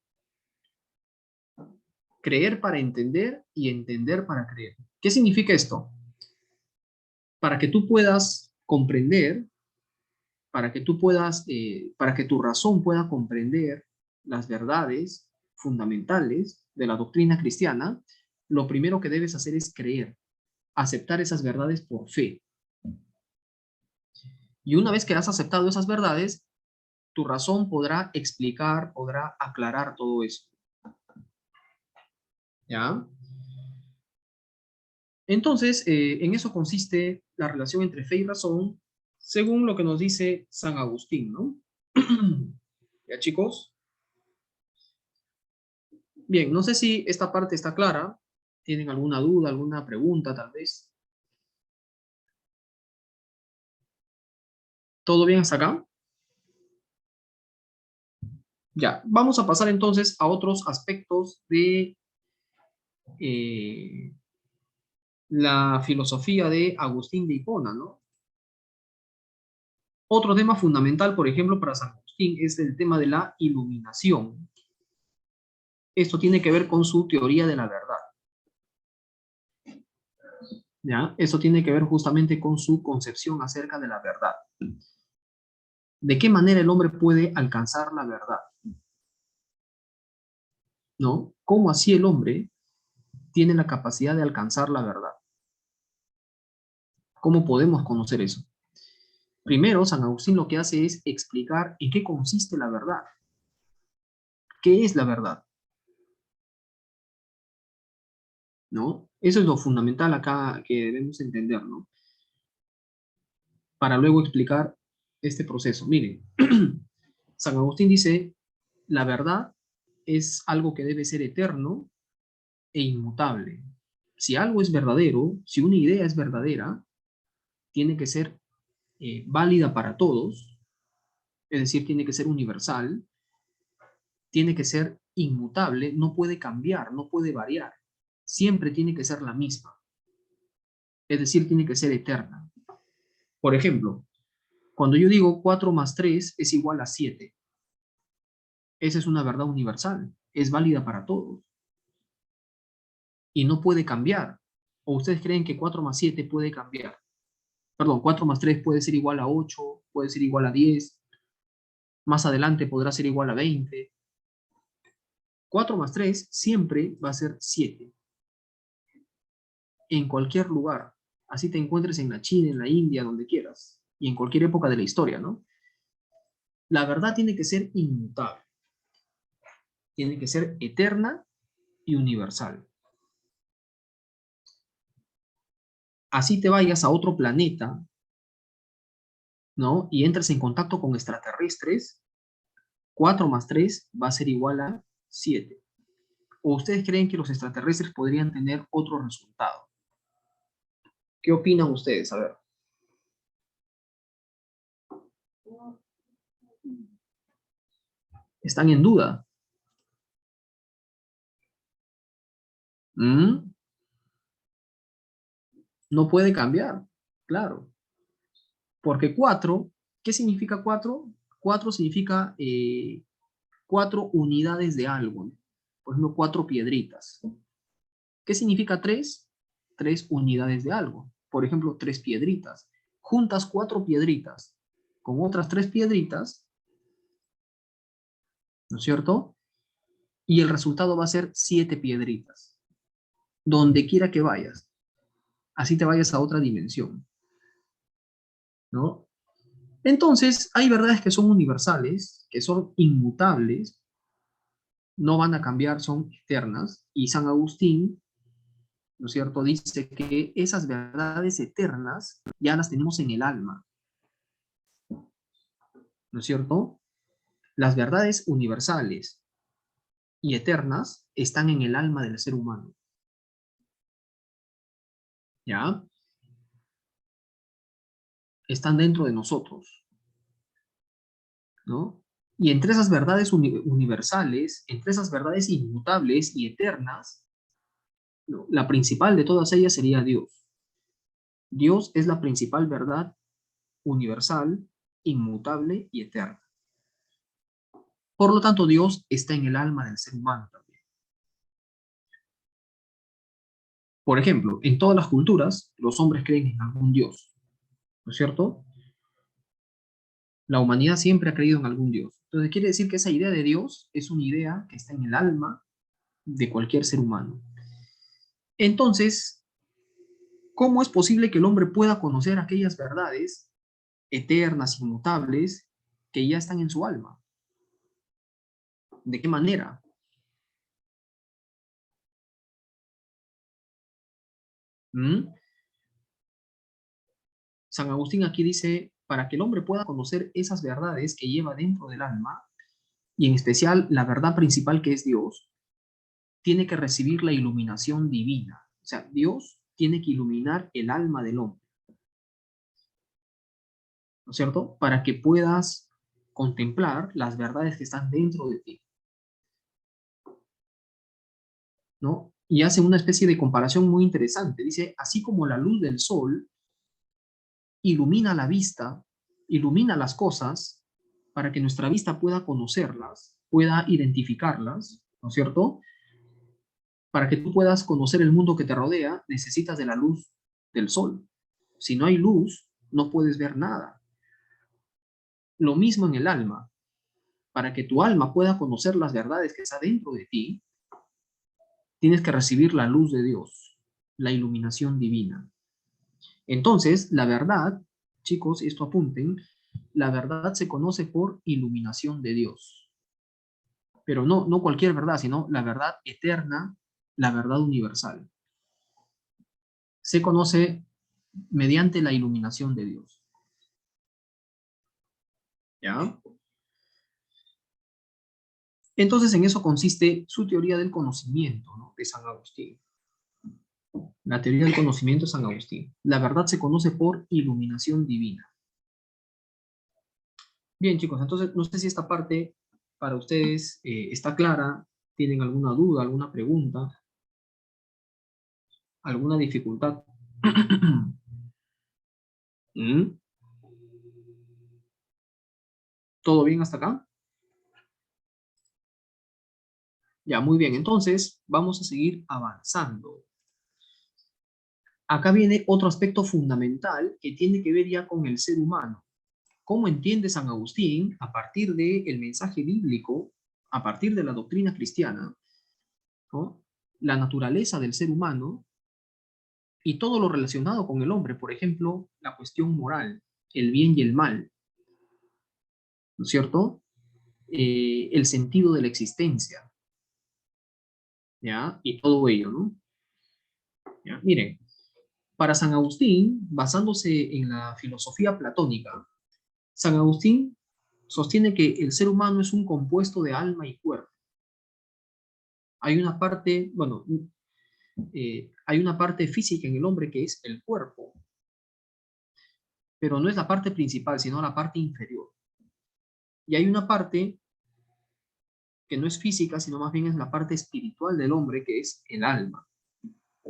Creer para entender y entender para creer. ¿Qué significa esto? Para que tú puedas comprender, para que tu razón pueda comprender las verdades fundamentales de la doctrina cristiana, lo primero que debes hacer es creer, aceptar esas verdades por fe. Y una vez que has aceptado esas verdades, tu razón podrá explicar, podrá aclarar todo eso. ¿Ya? Entonces, en eso consiste la relación entre fe y razón, según lo que nos dice San Agustín, ¿no? ¿Ya, chicos? Bien, no sé si esta parte está clara. ¿Tienen alguna duda, alguna pregunta, tal vez? ¿Todo bien hasta acá? Ya, vamos a pasar entonces a otros aspectos de eh, la filosofía de Agustín de Hipona, ¿no? Otro tema fundamental, por ejemplo, para San Agustín es el tema de la iluminación. Esto tiene que ver con su teoría de la verdad, ¿ya? Eso tiene que ver justamente con su concepción acerca de la verdad. ¿De qué manera el hombre puede alcanzar la verdad? ¿No? ¿Cómo así el hombre tiene la capacidad de alcanzar la verdad? ¿Cómo podemos conocer eso? Primero, San Agustín lo que hace es explicar en qué consiste la verdad. ¿Qué es la verdad? ¿No? Eso es lo fundamental acá que debemos entender, ¿no? Para luego explicar este proceso. Miren, San Agustín dice, la verdad es algo que debe ser eterno e inmutable. Si algo es verdadero, si una idea es verdadera, tiene que ser válida para todos, es decir, tiene que ser universal, tiene que ser inmutable, no puede cambiar, no puede variar, siempre tiene que ser la misma, es decir, tiene que ser eterna. Por ejemplo, cuando yo digo 4 más 3 es igual a 7, esa es una verdad universal, es válida para todos y no puede cambiar. ¿O ustedes creen que 4 más 7 puede cambiar? Perdón, 4 más 3 puede ser igual a 8, puede ser igual a 10, más adelante podrá ser igual a 20. 4 más 3 siempre va a ser 7, en cualquier lugar. Así te encuentres en la China, en la India, donde quieras, y en cualquier época de la historia, ¿no? La verdad tiene que ser inmutable, tiene que ser eterna y universal. Así te vayas a otro planeta, ¿no? Y entres en contacto con extraterrestres, 4 más 3 va a ser igual a 7. ¿O ustedes creen que los extraterrestres podrían tener otro resultado? ¿Qué opinan ustedes? A ver. ¿Están en duda? ¿Mm? No puede cambiar, claro. Porque 4, ¿qué significa 4? 4 significa 4 unidades de algo, ¿no? Por ejemplo, 4 piedritas. ¿Qué significa 3? 3 unidades de algo. Por ejemplo, 3 piedritas. Juntas 4 piedritas con otras 3 piedritas, ¿no es cierto? Y el resultado va a ser 7 piedritas. Donde quiera que vayas. Así te vayas a otra dimensión, ¿no? Entonces, hay verdades que son universales, que son inmutables, no van a cambiar, son eternas, y San Agustín, ¿no es cierto?, dice que esas verdades eternas ya las tenemos en el alma, ¿no es cierto? Las verdades universales y eternas están en el alma del ser humano, ¿ya? Están dentro de nosotros, ¿no? Y entre esas verdades universales, entre esas verdades inmutables y eternas, ¿no? La principal de todas ellas sería Dios. Dios es la principal verdad universal, inmutable y eterna. Por lo tanto, Dios está en el alma del ser humano también. Por ejemplo, en todas las culturas, los hombres creen en algún Dios, ¿no es cierto? La humanidad siempre ha creído en algún Dios. Entonces, quiere decir que esa idea de Dios es una idea que está en el alma de cualquier ser humano. Entonces, ¿cómo es posible que el hombre pueda conocer aquellas verdades eternas, inmutables, que ya están en su alma? ¿De qué manera? ¿Mm? San Agustín aquí dice, para que el hombre pueda conocer esas verdades que lleva dentro del alma, y en especial la verdad principal que es Dios, tiene que recibir la iluminación divina. O sea, Dios tiene que iluminar el alma del hombre, ¿no es cierto? Para que puedas contemplar las verdades que están dentro de ti, ¿no? Y hace una especie de comparación muy interesante. Dice, así como la luz del sol ilumina la vista, ilumina las cosas, para que nuestra vista pueda conocerlas, pueda identificarlas, ¿no es cierto? Para que tú puedas conocer el mundo que te rodea, necesitas de la luz del sol. Si no hay luz, no puedes ver nada. Lo mismo en el alma. Para que tu alma pueda conocer las verdades que está dentro de ti, tienes que recibir la luz de Dios, la iluminación divina. Entonces, la verdad, chicos, esto apunten, la verdad se conoce por iluminación de Dios. Pero no cualquier verdad, sino la verdad eterna, la verdad universal. Se conoce mediante la iluminación de Dios. ¿Ya? Entonces, en eso consiste su teoría del conocimiento, ¿no? De San Agustín. La teoría del conocimiento de San Agustín. La verdad se conoce por iluminación divina. Bien, chicos, entonces no sé si esta parte para ustedes está clara, tienen alguna duda, alguna pregunta, alguna dificultad. ¿Mm? ¿Todo bien hasta acá? Ya, muy bien. Entonces, vamos a seguir avanzando. Acá viene otro aspecto fundamental que tiene que ver ya con el ser humano. ¿Cómo entiende San Agustín, a partir del mensaje bíblico, a partir de la doctrina cristiana, ¿no? La naturaleza del ser humano y todo lo relacionado con el hombre? Por ejemplo, la cuestión moral, el bien y el mal, ¿no es cierto? El sentido de la existencia, ¿ya? Y todo ello, ¿no? ¿Ya? Miren, para San Agustín, basándose en la filosofía platónica, San Agustín sostiene que el ser humano es un compuesto de alma y cuerpo. Hay una parte, bueno, hay una parte física en el hombre que es el cuerpo, pero no es la parte principal, sino la parte inferior. Y hay una parte que no es física, sino más bien es la parte espiritual del hombre, que es el alma.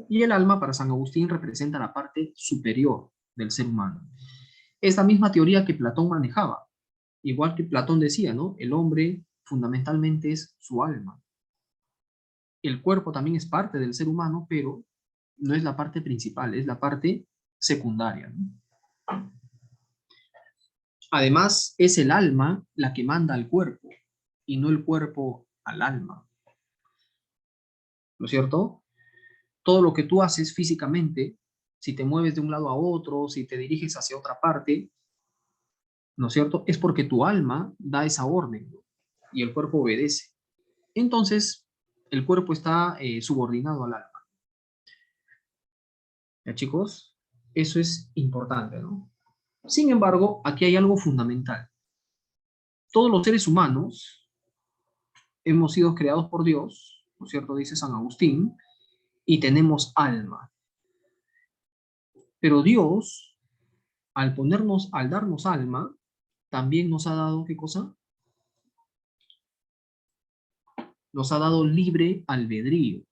Y el alma para San Agustín representa la parte superior del ser humano. Es la misma teoría que Platón manejaba. Igual que Platón decía, ¿no? El hombre fundamentalmente es su alma. El cuerpo también es parte del ser humano, pero no es la parte principal, es la parte secundaria, ¿no? Además, es el alma la que manda al cuerpo y no el cuerpo al alma, ¿no es cierto? Todo lo que tú haces físicamente, si te mueves de un lado a otro, si te diriges hacia otra parte, ¿no es cierto? Es porque tu alma da esa orden, ¿no? Y el cuerpo obedece. Entonces, el cuerpo está subordinado al alma. ¿Ya, chicos? Eso es importante, ¿no? Sin embargo, aquí hay algo fundamental. Todos los seres humanos hemos sido creados por Dios, ¿no es cierto? Dice San Agustín, y tenemos alma. Pero Dios, al darnos alma, también nos ha dado, ¿qué cosa? Nos ha dado libre albedrío.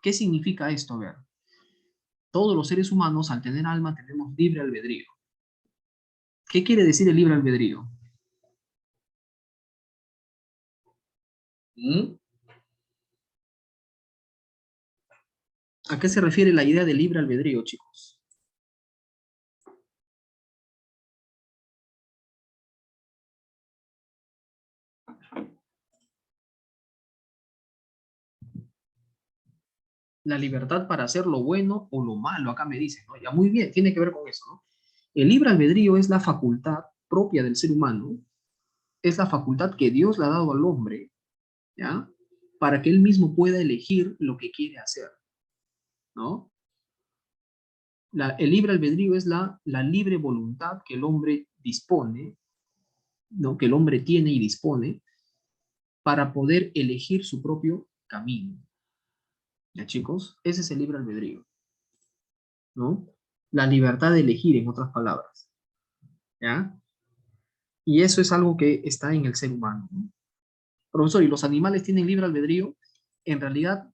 ¿Qué significa esto? A ver, todos los seres humanos al tener alma tenemos libre albedrío. ¿Qué quiere decir el libre albedrío? ¿Mm? ¿A qué se refiere la idea de libre albedrío, chicos? La libertad para hacer lo bueno o lo malo, acá me dicen, ¿no? Ya muy bien, tiene que ver con eso, ¿no? El libre albedrío es la facultad propia del ser humano, es la facultad que Dios le ha dado al hombre, ¿ya? Para que él mismo pueda elegir lo que quiere hacer, ¿no? El libre albedrío es la libre voluntad que el hombre dispone, ¿no? Que el hombre tiene y dispone para poder elegir su propio camino. ¿Ya, chicos? Ese es el libre albedrío, ¿no? La libertad de elegir, en otras palabras, ¿ya? Y eso es algo que está en el ser humano, ¿no? Profesor, ¿y los animales tienen libre albedrío? En realidad,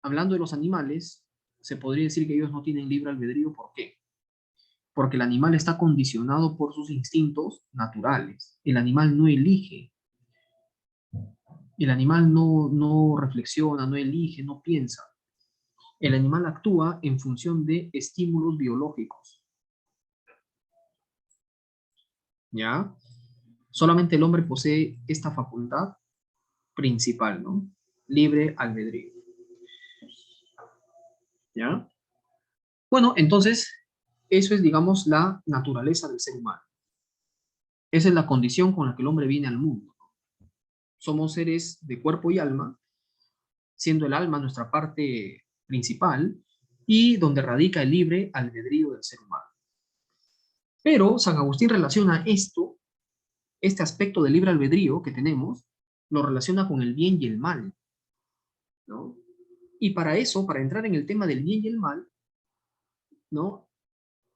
hablando de los animales, se podría decir que ellos no tienen libre albedrío. ¿Por qué? Porque el animal está condicionado por sus instintos naturales. El animal no elige, el animal no reflexiona, no elige, no piensa. El animal actúa en función de estímulos biológicos, ¿ya? Solamente el hombre posee esta facultad principal, ¿no? Libre albedrío, ¿ya? Bueno, entonces, eso es, digamos, la naturaleza del ser humano. Esa es la condición con la que el hombre viene al mundo. Somos seres de cuerpo y alma, siendo el alma nuestra parte principal y donde radica el libre albedrío del ser humano. Pero San Agustín relaciona esto, este aspecto del libre albedrío que tenemos, lo relaciona con el bien y el mal, ¿no? Y para eso, para entrar en el tema del bien y el mal, ¿no?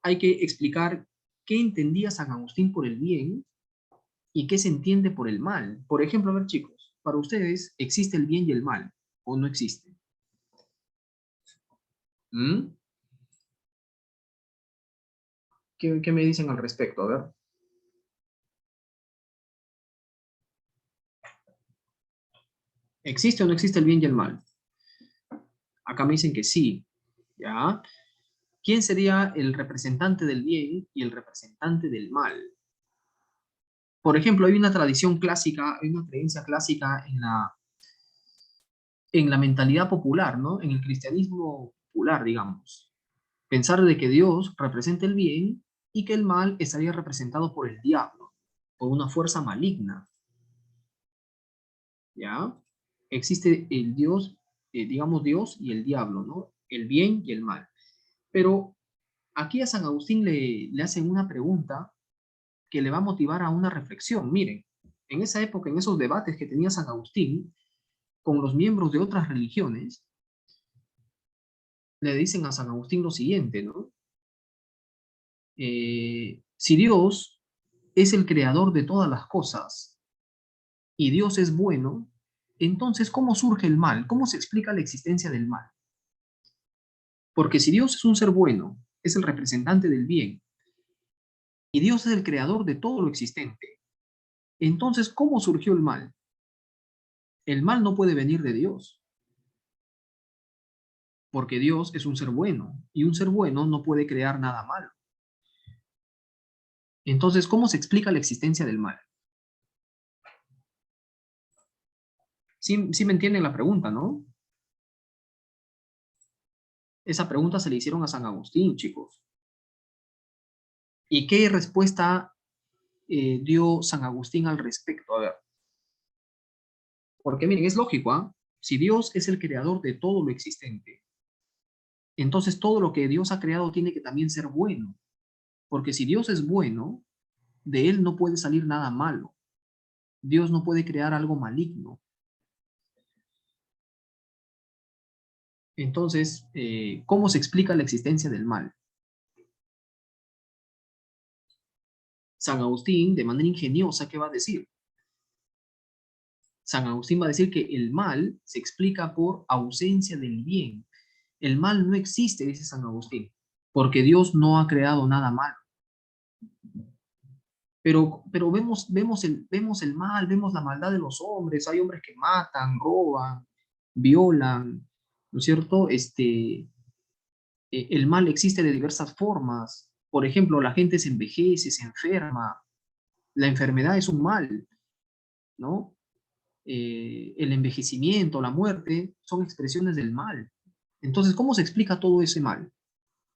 Hay que explicar qué entendía San Agustín por el bien y qué se entiende por el mal. Por ejemplo, a ver, chicos, para ustedes, ¿existe el bien y el mal o no existe? ¿Mm? ¿Qué me dicen al respecto? A ver. ¿Existe o no existe el bien y el mal? Acá me dicen que sí, ¿ya? ¿Quién sería el representante del bien y el representante del mal? Por ejemplo, hay una tradición clásica, hay una creencia clásica en la mentalidad popular, ¿no? En el cristianismo popular, digamos. Pensar de que Dios representa el bien y que el mal estaría representado por el diablo, por una fuerza maligna, ¿ya? Existe el Dios, digamos Dios y el diablo, ¿no? El bien y el mal. Pero aquí a San Agustín le hacen una pregunta que le va a motivar a una reflexión. Miren, en esa época, en esos debates que tenía San Agustín con los miembros de otras religiones, le dicen a San Agustín lo siguiente, ¿no? Si Dios es el creador de todas las cosas y Dios es bueno, entonces, ¿cómo surge el mal? ¿Cómo se explica la existencia del mal? Porque si Dios es un ser bueno, es el representante del bien, y Dios es el creador de todo lo existente, entonces, ¿cómo surgió el mal? El mal no puede venir de Dios, porque Dios es un ser bueno, y un ser bueno no puede crear nada malo. Entonces, ¿cómo se explica la existencia del mal? Sí, sí me entienden la pregunta, ¿no? Esa pregunta se le hicieron a San Agustín, chicos. ¿Y qué respuesta dio San Agustín al respecto? A ver, porque miren, es lógico, ¿ah? Si Dios es el creador de todo lo existente, entonces todo lo que Dios ha creado tiene que también ser bueno, porque si Dios es bueno, de él no puede salir nada malo. Dios no puede crear algo maligno. Entonces, ¿cómo se explica la existencia del mal? San Agustín, de manera ingeniosa, ¿qué va a decir? San Agustín va a decir que el mal se explica por ausencia del bien. El mal no existe, dice San Agustín, porque Dios no ha creado nada malo. Pero vemos el mal, vemos la maldad de los hombres. Hay hombres que matan, roban, violan, ¿no es cierto? El mal existe de diversas formas. Por ejemplo, la gente se envejece, se enferma. La enfermedad es un mal, ¿no? El envejecimiento, la muerte, son expresiones del mal. Entonces, ¿cómo se explica todo ese mal?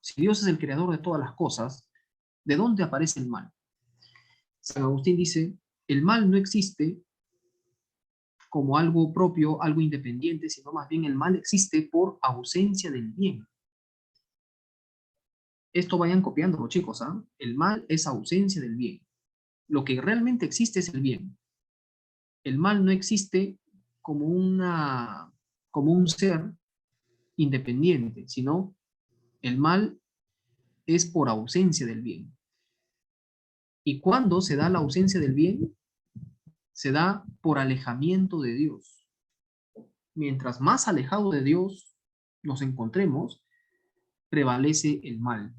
Si Dios es el creador de todas las cosas, ¿de dónde aparece el mal? San Agustín dice, el mal no existe como algo propio, algo independiente, sino más bien el mal existe por ausencia del bien. Esto vayan copiándolo, chicos, ¿ah? El mal es ausencia del bien. Lo que realmente existe es el bien. El mal no existe como como un ser independiente, sino el mal es por ausencia del bien. ¿Y cuándo se da la ausencia del bien? Se da por alejamiento de Dios. Mientras más alejado de Dios nos encontremos, prevalece el mal.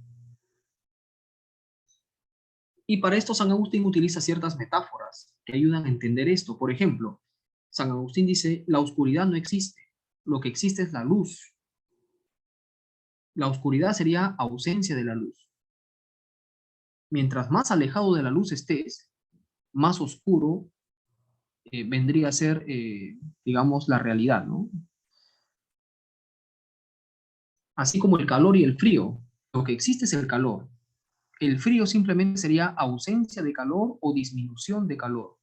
Y para esto San Agustín utiliza ciertas metáforas que ayudan a entender esto. Por ejemplo, San Agustín dice, la oscuridad no existe, lo que existe es la luz. La oscuridad sería ausencia de la luz. Mientras más alejado de la luz estés, más oscuro vendría a ser, digamos, la realidad, ¿no? Así como el calor y el frío. Lo que existe es el calor. El frío simplemente sería ausencia de calor o disminución de calor.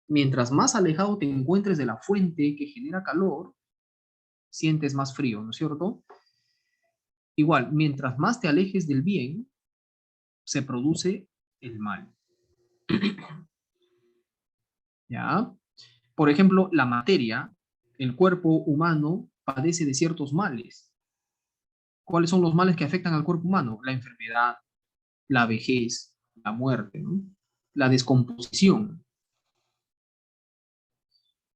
Mientras más alejado te encuentres de la fuente que genera calor, sientes más frío, ¿no es cierto? Igual, mientras más te alejes del bien, se produce el mal. ¿Ya? Por ejemplo, la materia, el cuerpo humano padece de ciertos males. ¿Cuáles son los males que afectan al cuerpo humano? La enfermedad, la vejez, la muerte, ¿no? La descomposición.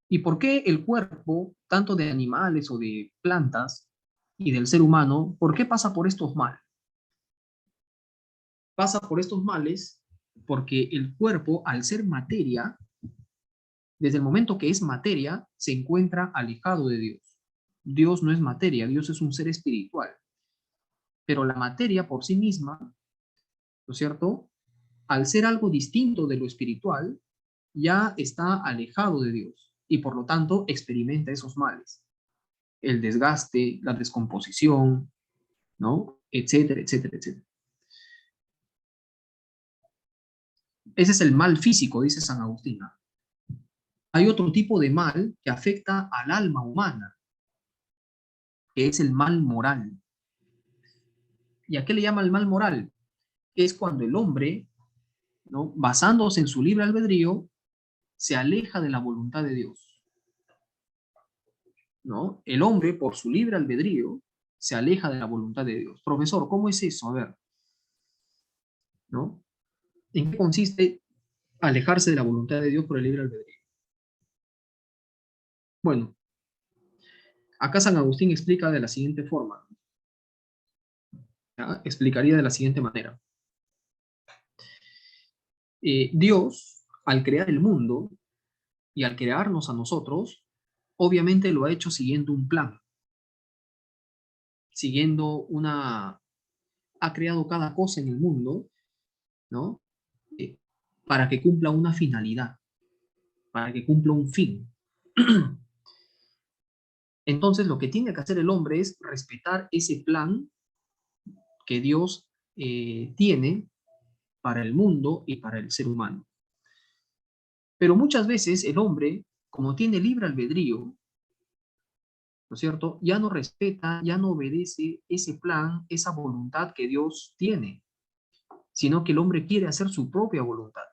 ¿Y por qué el cuerpo, tanto de animales o de plantas y del ser humano, por qué pasa por estos males? Pasa por estos males porque el cuerpo, al ser materia, desde el momento que es materia, se encuentra alejado de Dios. Dios no es materia, Dios es un ser espiritual. Pero la materia por sí misma, ¿no es cierto? Al ser algo distinto de lo espiritual, ya está alejado de Dios y por lo tanto experimenta esos males. El desgaste, la descomposición, ¿no? Etcétera, etcétera, etcétera. Ese es el mal físico, dice San Agustín. Hay otro tipo de mal que afecta al alma humana, que es el mal moral. ¿Y a qué le llama el mal moral? Es cuando el hombre, ¿no? Basándose en su libre albedrío, se aleja de la voluntad de Dios, ¿no? El hombre, por su libre albedrío, se aleja de la voluntad de Dios. Profesor, ¿cómo es eso? A ver, ¿no? ¿En qué consiste alejarse de la voluntad de Dios por el libre albedrío? Bueno, acá San Agustín explica de la siguiente forma, ¿ya? Explicaría de la siguiente manera. Dios, al crear el mundo y al crearnos a nosotros, obviamente lo ha hecho siguiendo un plan, siguiendo ha creado cada cosa en el mundo, ¿no? Eh, para que cumpla una finalidad, para que cumpla un fin. Entonces, lo que tiene que hacer el hombre es respetar ese plan que Dios tiene para el mundo y para el ser humano. Pero muchas veces el hombre, como tiene libre albedrío, ¿no es cierto? Ya no respeta, ya no obedece ese plan, esa voluntad que Dios tiene, sino que el hombre quiere hacer su propia voluntad,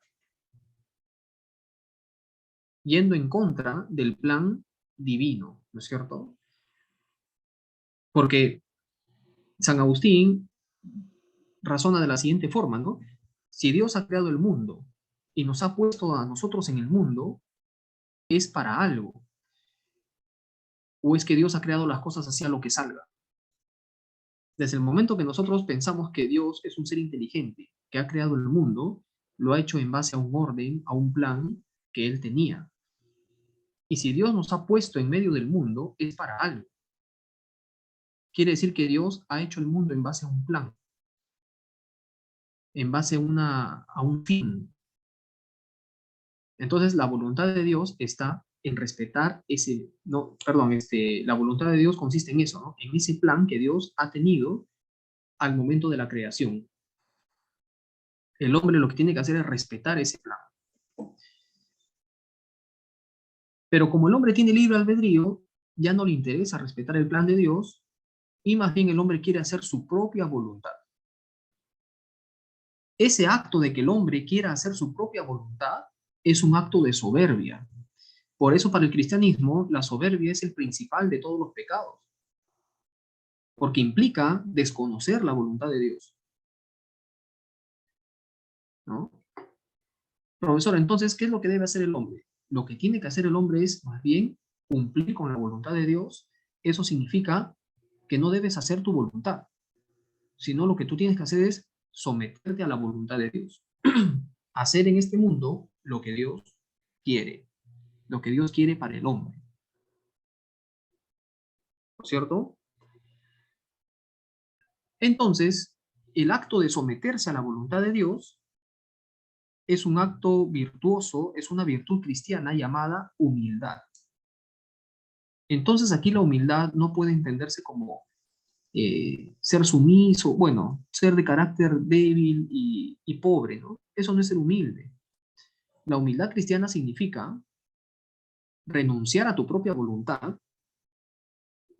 yendo en contra del plan divino, ¿no es cierto? Porque San Agustín razona de la siguiente forma, ¿no? Si Dios ha creado el mundo y nos ha puesto a nosotros en el mundo, es para algo. ¿O es que Dios ha creado las cosas así a lo que salga? Desde el momento que nosotros pensamos que Dios es un ser inteligente, que ha creado el mundo, lo ha hecho en base a un orden, a un plan que Él tenía. Y si Dios nos ha puesto en medio del mundo, es para algo. Quiere decir que Dios ha hecho el mundo en base a un plan, en base a un fin. Entonces, la voluntad de Dios está en respetar ese, no, perdón, la voluntad de Dios consiste en eso, ¿no? En ese plan que Dios ha tenido al momento de la creación. El hombre lo que tiene que hacer es respetar ese plan. Pero como el hombre tiene libre albedrío, ya no le interesa respetar el plan de Dios y más bien el hombre quiere hacer su propia voluntad. Ese acto de que el hombre quiera hacer su propia voluntad es un acto de soberbia. Por eso para el cristianismo la soberbia es el principal de todos los pecados, porque implica desconocer la voluntad de Dios, ¿no? Profesor, entonces, ¿qué es lo que debe hacer el hombre? Lo que tiene que hacer el hombre es más bien cumplir con la voluntad de Dios. Eso significa que no debes hacer tu voluntad, sino lo que tú tienes que hacer es someterte a la voluntad de Dios. Hacer en este mundo lo que Dios quiere, lo que Dios quiere para el hombre, ¿no es cierto? Entonces, el acto de someterse a la voluntad de Dios es un acto virtuoso, es una virtud cristiana llamada humildad. Entonces aquí la humildad no puede entenderse como ser sumiso, bueno, ser de carácter débil y pobre, ¿no? Eso no es ser humilde. La humildad cristiana significa renunciar a tu propia voluntad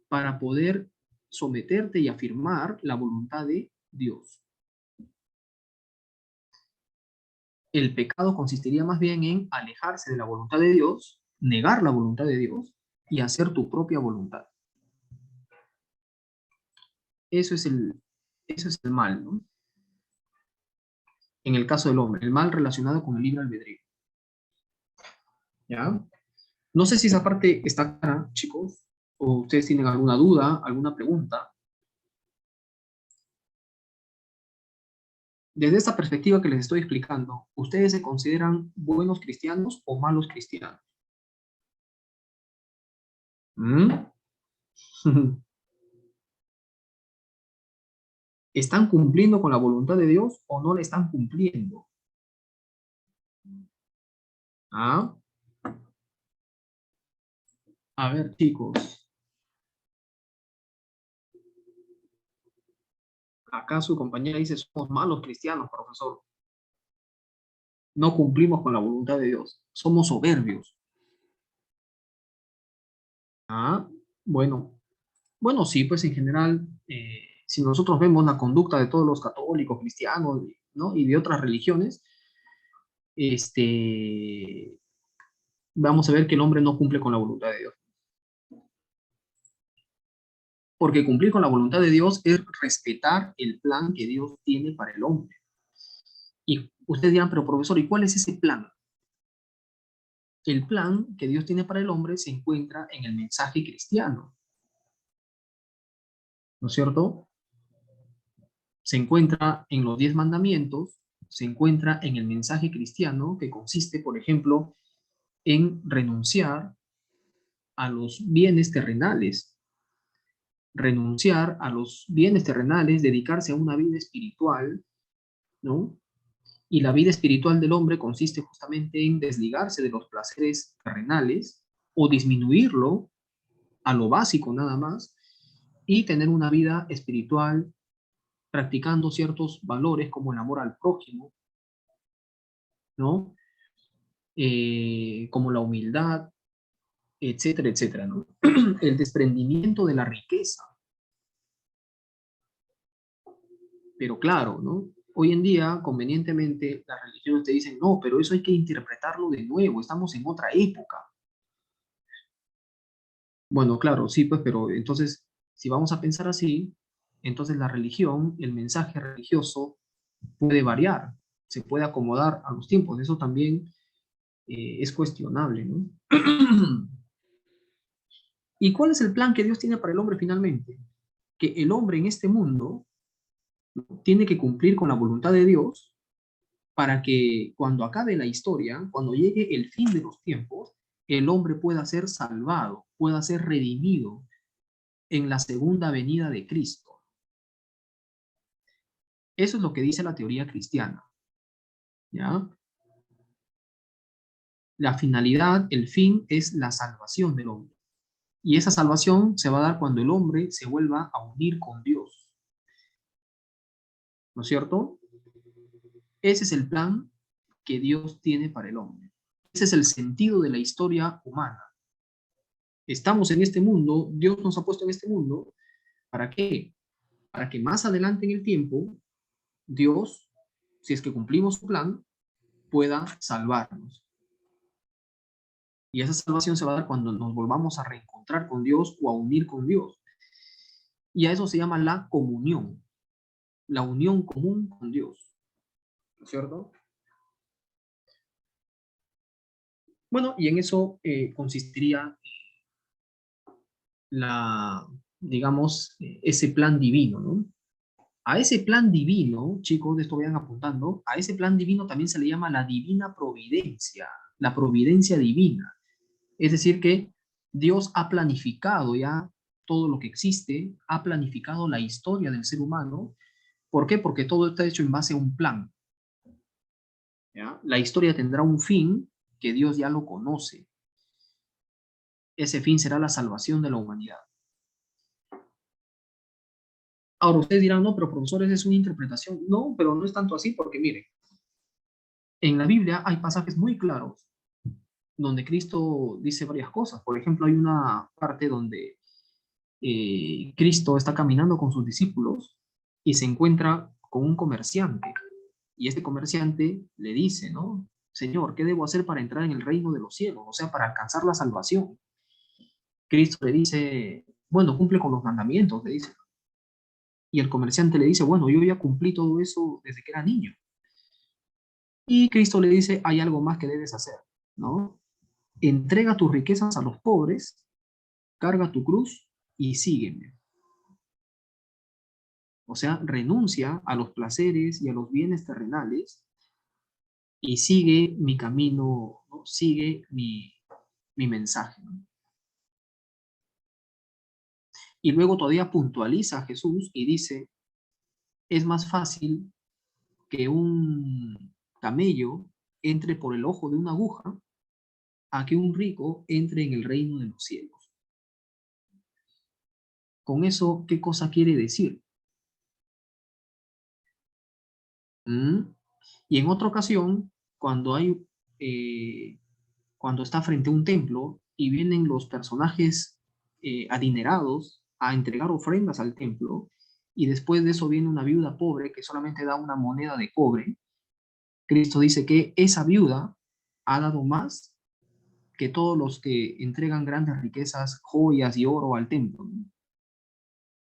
para poder someterte y afirmar la voluntad de Dios. El pecado consistiría más bien en alejarse de la voluntad de Dios, negar la voluntad de Dios y hacer tu propia voluntad. Eso es el mal, ¿no? En el caso del hombre, el mal relacionado con el libre albedrío. ¿Ya? No sé si esa parte está clara, chicos, o ustedes tienen alguna duda, alguna pregunta. Desde esta perspectiva que les estoy explicando, ¿ustedes se consideran buenos cristianos o malos cristianos? ¿Mm? ¿Están cumpliendo con la voluntad de Dios o no la están cumpliendo? ¿Ah? A ver, chicos, acá su compañera dice, somos malos cristianos, profesor. No cumplimos con la voluntad de Dios. Somos soberbios. Ah, bueno. Bueno, sí, pues en general, si nosotros vemos la conducta de todos los católicos, cristianos, ¿no? Y de otras religiones, este, vamos a ver que el hombre no cumple con la voluntad de Dios. Porque cumplir con la voluntad de Dios es respetar el plan que Dios tiene para el hombre. Y ustedes dirán, pero profesor, ¿y cuál es ese plan? El plan que Dios tiene para el hombre se encuentra en el mensaje cristiano, ¿no es cierto? Se encuentra en los 10 mandamientos, se encuentra en el mensaje cristiano que consiste, por ejemplo, en renunciar a los bienes terrenales, dedicarse a una vida espiritual, ¿no? Y la vida espiritual del hombre consiste justamente en desligarse de los placeres terrenales o disminuirlo a lo básico nada más y tener una vida espiritual practicando ciertos valores como el amor al prójimo, ¿no? Como la humildad, etcétera, etcétera, ¿no? El desprendimiento de la riqueza. Pero claro, ¿no? Hoy en día, convenientemente, las religiones te dicen, no, pero eso hay que interpretarlo de nuevo, estamos en otra época. Bueno, claro, sí, pues, pero entonces, si vamos a pensar así, entonces la religión, el mensaje religioso puede variar, se puede acomodar a los tiempos. Eso también es cuestionable, ¿no? ¿Y cuál es el plan que Dios tiene para el hombre finalmente? Que el hombre en este mundo tiene que cumplir con la voluntad de Dios para que cuando acabe la historia, cuando llegue el fin de los tiempos, el hombre pueda ser salvado, pueda ser redimido en la segunda venida de Cristo. Eso es lo que dice la teoría cristiana, ¿ya? La finalidad, el fin, es la salvación del hombre. Y esa salvación se va a dar cuando el hombre se vuelva a unir con Dios. ¿No es cierto? Ese es el plan que Dios tiene para el hombre. Ese es el sentido de la historia humana. Estamos en este mundo, Dios nos ha puesto en este mundo, ¿para qué? Para que más adelante en el tiempo, Dios, si es que cumplimos su plan, pueda salvarnos. Y esa salvación se va a dar cuando nos volvamos a reencontrar con Dios o a unir con Dios. Y a eso se llama la comunión, la unión común con Dios. ¿No es cierto? Bueno, y en eso consistiría la, digamos, ese plan divino, ¿no? A ese plan divino, chicos, de esto vayan apuntando, a ese plan divino también se le llama la divina providencia, la providencia divina. Es decir, que Dios ha planificado ya todo lo que existe, ha planificado la historia del ser humano. ¿Por qué? Porque todo está hecho en base a un plan. ¿Ya? La historia tendrá un fin que Dios ya lo conoce. Ese fin será la salvación de la humanidad. Ahora ustedes dirán, no, pero profesores, es una interpretación. No, pero no es tanto así porque miren, en la Biblia hay pasajes muy claros donde Cristo dice varias cosas. Por ejemplo, hay una parte donde Cristo está caminando con sus discípulos y se encuentra con un comerciante. Y este comerciante le dice, ¿no? Señor, ¿qué debo hacer para entrar en el reino de los cielos? O sea, para alcanzar la salvación. Cristo le dice, bueno, cumple con los mandamientos, le dice. Y el comerciante le dice, bueno, yo ya cumplí todo eso desde que era niño. Y Cristo le dice, hay algo más que debes hacer, ¿no? Entrega tus riquezas a los pobres, carga tu cruz y sígueme. O sea, renuncia a los placeres y a los bienes terrenales y sigue mi camino, ¿no? Sigue mi mensaje, ¿no? Y luego todavía puntualiza a Jesús y dice, es más fácil que un camello entre por el ojo de una aguja a que un rico entre en el reino de los cielos. Con eso, ¿qué cosa quiere decir? ¿Mm? Y en otra ocasión, cuando cuando está frente a un templo y vienen los personajes adinerados a entregar ofrendas al templo, y después de eso viene una viuda pobre que solamente da una moneda de cobre, Cristo dice que esa viuda ha dado más que todos los que entregan grandes riquezas, joyas y oro al templo.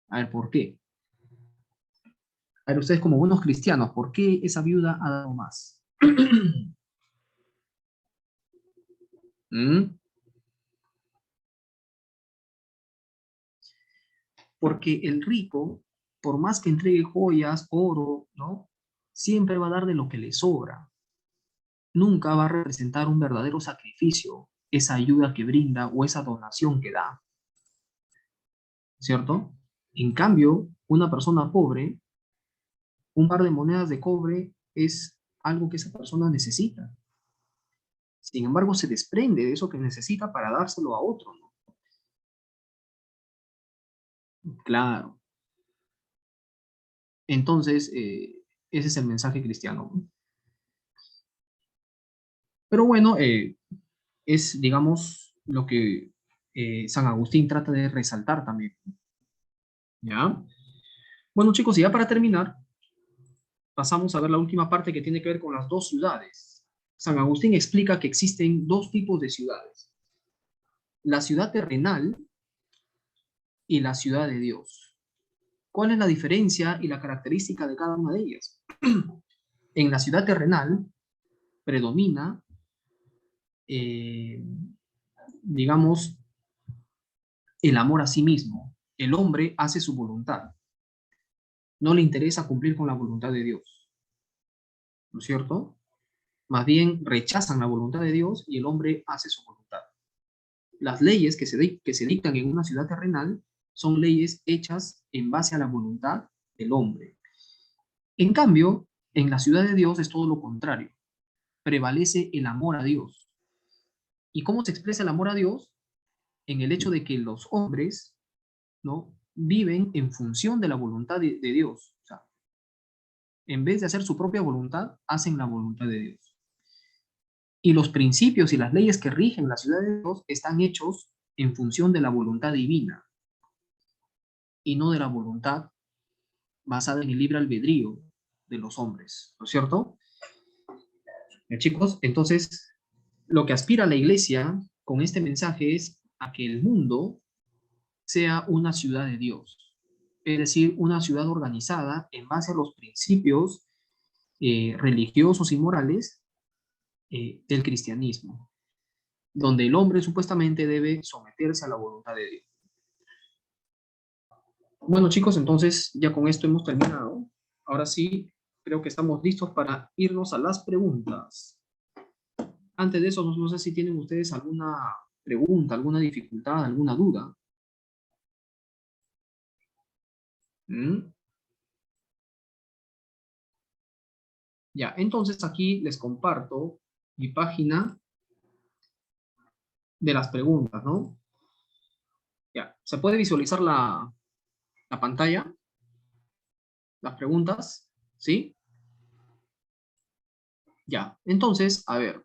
A ver, ¿por qué? A ver, ustedes como buenos cristianos, ¿por qué esa viuda ha dado más? ¿Mm? Porque el rico, por más que entregue joyas, oro, ¿no? Siempre va a dar de lo que le sobra. Nunca va a representar un verdadero sacrificio, esa ayuda que brinda o esa donación que da, ¿cierto? En cambio, una persona pobre, un par de monedas de cobre es algo que esa persona necesita. Sin embargo, se desprende de eso que necesita para dárselo a otro, ¿no? Claro. Entonces, ese es el mensaje cristiano, ¿no? Pero bueno, es, digamos, lo que San Agustín trata de resaltar también, ¿ya? Bueno, chicos, y ya para terminar, pasamos a ver la última parte que tiene que ver con las dos ciudades. San Agustín explica que existen dos tipos de ciudades, la ciudad terrenal y la ciudad de Dios. ¿Cuál es la diferencia y la característica de cada una de ellas? En la ciudad terrenal predomina digamos, el amor a sí mismo. El hombre hace su voluntad. No le interesa cumplir con la voluntad de Dios, ¿no es cierto? Más bien rechazan la voluntad de Dios y el hombre hace su voluntad. Las leyes que se dictan en una ciudad terrenal son leyes hechas en base a la voluntad del hombre. En cambio, en la ciudad de Dios es todo lo contrario. Prevalece el amor a Dios. ¿Y cómo se expresa el amor a Dios? En el hecho de que los hombres, ¿no?, viven en función de la voluntad de Dios. O sea, en vez de hacer su propia voluntad, hacen la voluntad de Dios. Y los principios y las leyes que rigen la ciudad de Dios están hechos en función de la voluntad divina y no de la voluntad basada en el libre albedrío de los hombres, ¿no es cierto? Chicos, entonces, lo que aspira la iglesia con este mensaje es a que el mundo sea una ciudad de Dios, es decir, una ciudad organizada en base a los principios religiosos y morales del cristianismo, donde el hombre supuestamente debe someterse a la voluntad de Dios. Bueno, chicos, entonces ya con esto hemos terminado. Ahora sí, creo que estamos listos para irnos a las preguntas. Antes de eso, no sé si tienen ustedes alguna pregunta, alguna dificultad, alguna duda. ¿Mm? Ya, entonces aquí les comparto mi página de las preguntas, ¿no? Ya, ¿se puede visualizar la pantalla? Las preguntas, ¿sí? Ya, entonces, a ver,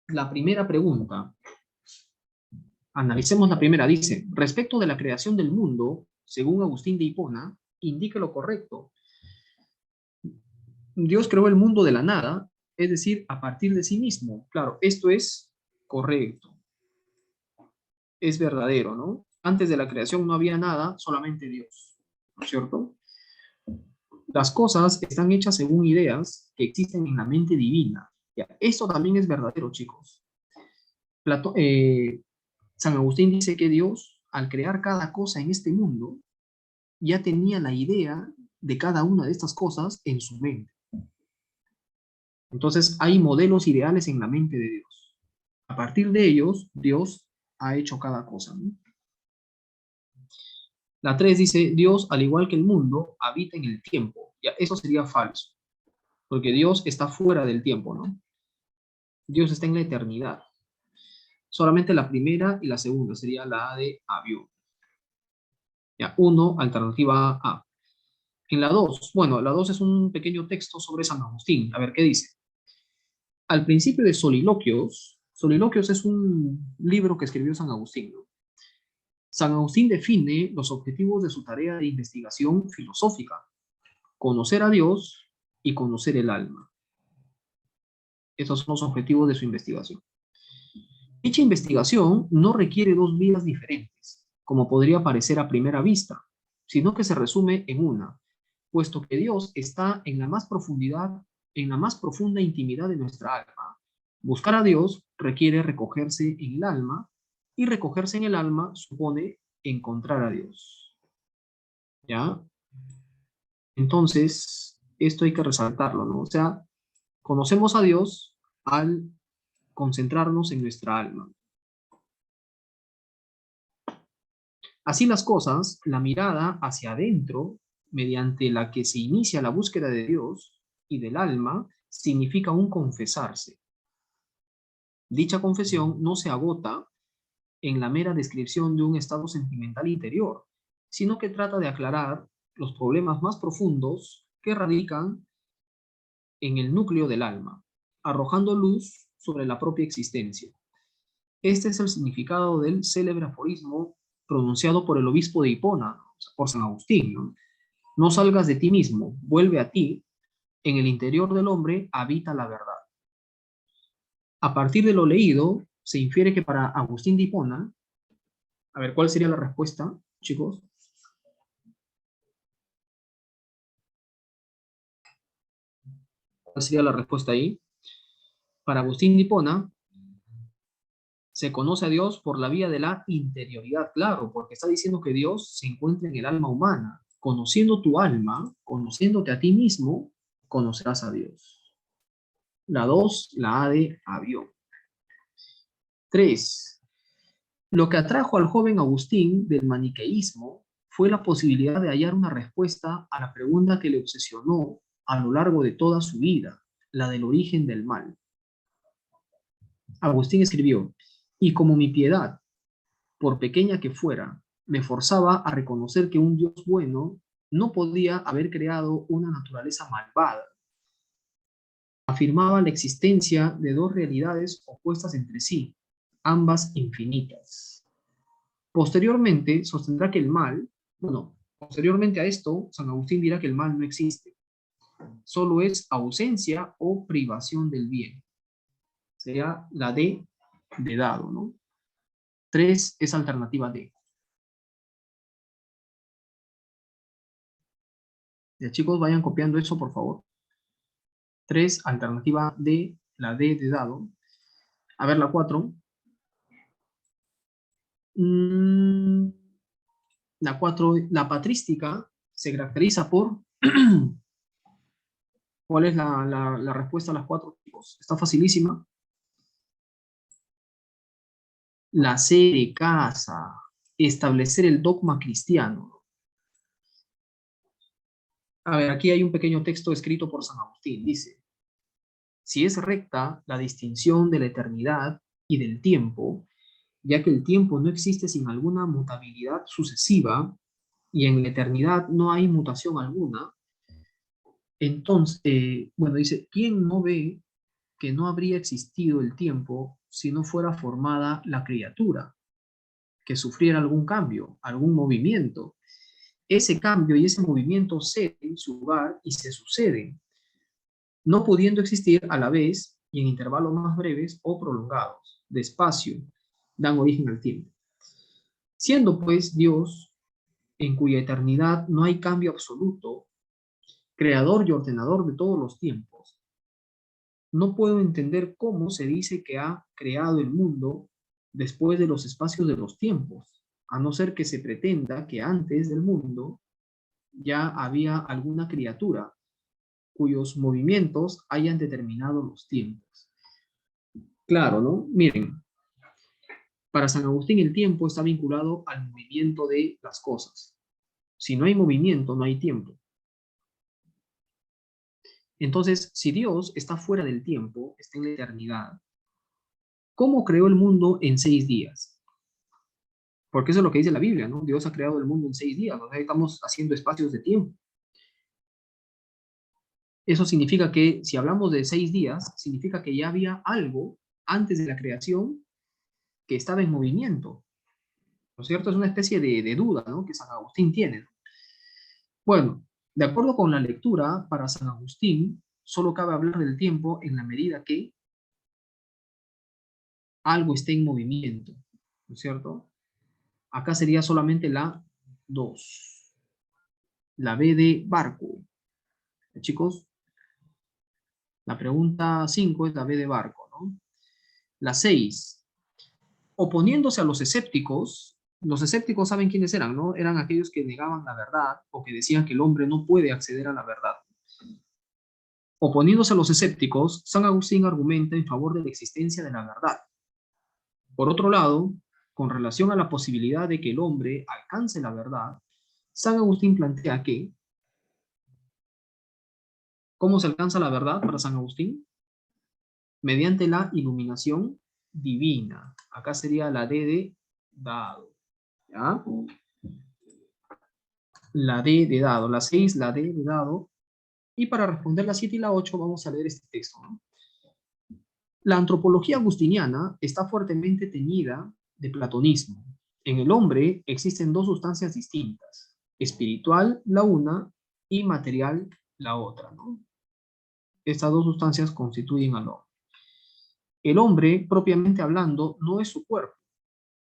la primera pregunta. Analicemos la primera. Dice, respecto de la creación del mundo, según Agustín de Hipona, indique lo correcto. Dios creó el mundo de la nada, es decir, a partir de sí mismo. Claro, esto es correcto, es verdadero, ¿no? Antes de la creación no había nada, solamente Dios, ¿no es cierto? Las cosas están hechas según ideas que existen en la mente divina. Ya, esto también es verdadero, chicos. San Agustín dice que Dios, al crear cada cosa en este mundo, ya tenía la idea de cada una de estas cosas en su mente. Entonces hay modelos ideales en la mente de Dios. A partir de ellos, Dios ha hecho cada cosa, ¿no? La 3 dice, Dios, al igual que el mundo, habita en el tiempo. Ya, eso sería falso, porque Dios está fuera del tiempo, ¿no? Dios está en la eternidad. Solamente la primera y la segunda sería la de avión. Ya, 1, alternativa A. En la 2, bueno, la 2 es un pequeño texto sobre San Agustín. A ver qué dice. Al principio de Soliloquios, Soliloquios es un libro que escribió San Agustín, ¿no? San Agustín define los objetivos de su tarea de investigación filosófica: conocer a Dios y conocer el alma. Esos son los objetivos de su investigación. Dicha investigación no requiere dos vías diferentes, como podría parecer a primera vista, sino que se resume en una, puesto que Dios está en la más profundidad, en la más profunda intimidad de nuestra alma. Buscar a Dios requiere recogerse en el alma, y recogerse en el alma supone encontrar a Dios. ¿Ya? Entonces, esto hay que resaltarlo, ¿no? O sea, conocemos a Dios al concentrarnos en nuestra alma. Así las cosas, la mirada hacia adentro, mediante la que se inicia la búsqueda de Dios y del alma, significa un confesarse. Dicha confesión no se agota en la mera descripción de un estado sentimental interior, sino que trata de aclarar los problemas más profundos que radican en el núcleo del alma, arrojando luz sobre la propia existencia. Este es el significado del célebre aforismo pronunciado por el obispo de Hipona, por San Agustín, ¿no? No salgas de ti mismo, vuelve a ti, en el interior del hombre habita la verdad. A partir de lo leído, se infiere que para Agustín de Hipona, a ver, ¿cuál sería la respuesta, chicos? ¿Cuál sería la respuesta ahí? Para Agustín de Hipona, se conoce a Dios por la vía de la interioridad, claro, porque está diciendo que Dios se encuentra en el alma humana. Conociendo tu alma, conociéndote a ti mismo, conocerás a Dios. La 2, la A de avión. 3. Lo que atrajo al joven Agustín del maniqueísmo fue la posibilidad de hallar una respuesta a la pregunta que le obsesionó a lo largo de toda su vida, la del origen del mal. Agustín escribió, y como mi piedad, por pequeña que fuera, me forzaba a reconocer que un Dios bueno no podía haber creado una naturaleza malvada. Afirmaba la existencia de dos realidades opuestas entre sí, ambas infinitas. Posteriormente sostendrá que el mal, posteriormente a esto, San Agustín dirá que el mal no existe, solo es ausencia o privación del bien. Sería la D de dado, ¿no? 3 es alternativa D. Ya, chicos, vayan copiando eso, por favor. 3, alternativa D, la D de dado. A ver, la 4. La 4, la patrística, se caracteriza por... ¿Cuál es la respuesta a las 4, chicos? Está facilísima. La C de casa, establecer el dogma cristiano. A ver, aquí hay un pequeño texto escrito por San Agustín. Dice, si es recta la distinción de la eternidad y del tiempo, ya que el tiempo no existe sin alguna mutabilidad sucesiva, y en la eternidad no hay mutación alguna, entonces, dice, ¿quién no ve que no habría existido el tiempo si no fuera formada la criatura, que sufriera algún cambio, algún movimiento? Ese cambio y ese movimiento ceden su lugar y se suceden, no pudiendo existir a la vez y en intervalos más breves o prolongados, de espacio, dan origen al tiempo. Siendo pues Dios, en cuya eternidad no hay cambio absoluto, creador y ordenador de todos los tiempos, no puedo entender cómo se dice que ha creado el mundo después de los espacios de los tiempos, a no ser que se pretenda que antes del mundo ya había alguna criatura cuyos movimientos hayan determinado los tiempos. Claro, ¿no? Miren, para San Agustín el tiempo está vinculado al movimiento de las cosas. Si no hay movimiento, no hay tiempo. Entonces, si Dios está fuera del tiempo, está en la eternidad, ¿cómo creó el mundo en 6 días? Porque eso es lo que dice la Biblia, ¿no? Dios ha creado el mundo en 6 días, ¿no? Estamos haciendo espacios de tiempo. Eso significa que, si hablamos de 6 días, significa que ya había algo antes de la creación que estaba en movimiento, ¿no es cierto? Es una especie de duda, ¿no? Que San Agustín tiene, ¿no? Bueno, de acuerdo con la lectura, para San Agustín, solo cabe hablar del tiempo en la medida que algo esté en movimiento, ¿no es cierto? Acá sería solamente la 2. La B de barco. Chicos, la pregunta 5 es la B de barco, ¿no? La 6. Oponiéndose a los escépticos saben quiénes eran, ¿no? Eran aquellos que negaban la verdad o que decían que el hombre no puede acceder a la verdad. Oponiéndose a los escépticos, San Agustín argumenta en favor de la existencia de la verdad. Por otro lado, con relación a la posibilidad de que el hombre alcance la verdad, San Agustín plantea que, ¿cómo se alcanza la verdad para San Agustín? Mediante la iluminación divina. Acá sería la D de dado. ¿Ya? La D de dado. La 6, la D de dado. Y para responder la 7 y la 8 vamos a leer este texto, ¿no? La antropología agustiniana está fuertemente teñida de platonismo. En el hombre existen dos sustancias distintas, espiritual la una y material la otra, ¿no? Estas dos sustancias constituyen al hombre. El hombre, propiamente hablando, no es su cuerpo,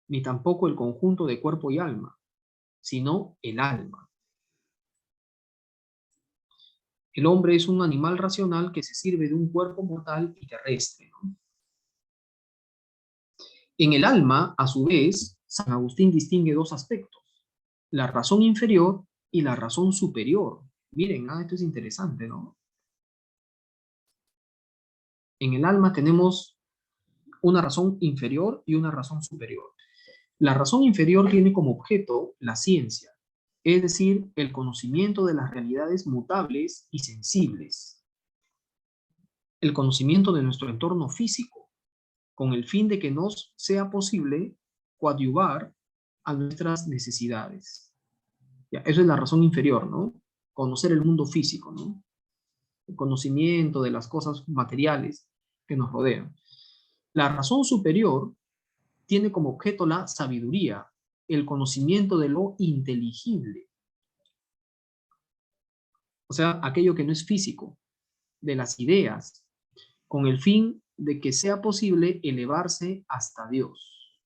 ni tampoco el conjunto de cuerpo y alma, sino el alma. El hombre es un animal racional que se sirve de un cuerpo mortal y terrestre, ¿no? En el alma, a su vez, San Agustín distingue dos aspectos, la razón inferior y la razón superior. Miren, esto es interesante, ¿no? En el alma tenemos una razón inferior y una razón superior. La razón inferior tiene como objeto la ciencia, es decir, el conocimiento de las realidades mutables y sensibles, el conocimiento de nuestro entorno físico, con el fin de que nos sea posible coadyuvar a nuestras necesidades. Ya, eso es la razón inferior, ¿no? Conocer el mundo físico, ¿no? El conocimiento de las cosas materiales que nos rodean. La razón superior tiene como objeto la sabiduría, el conocimiento de lo inteligible, o sea, aquello que no es físico, de las ideas, con el fin de que sea posible elevarse hasta Dios.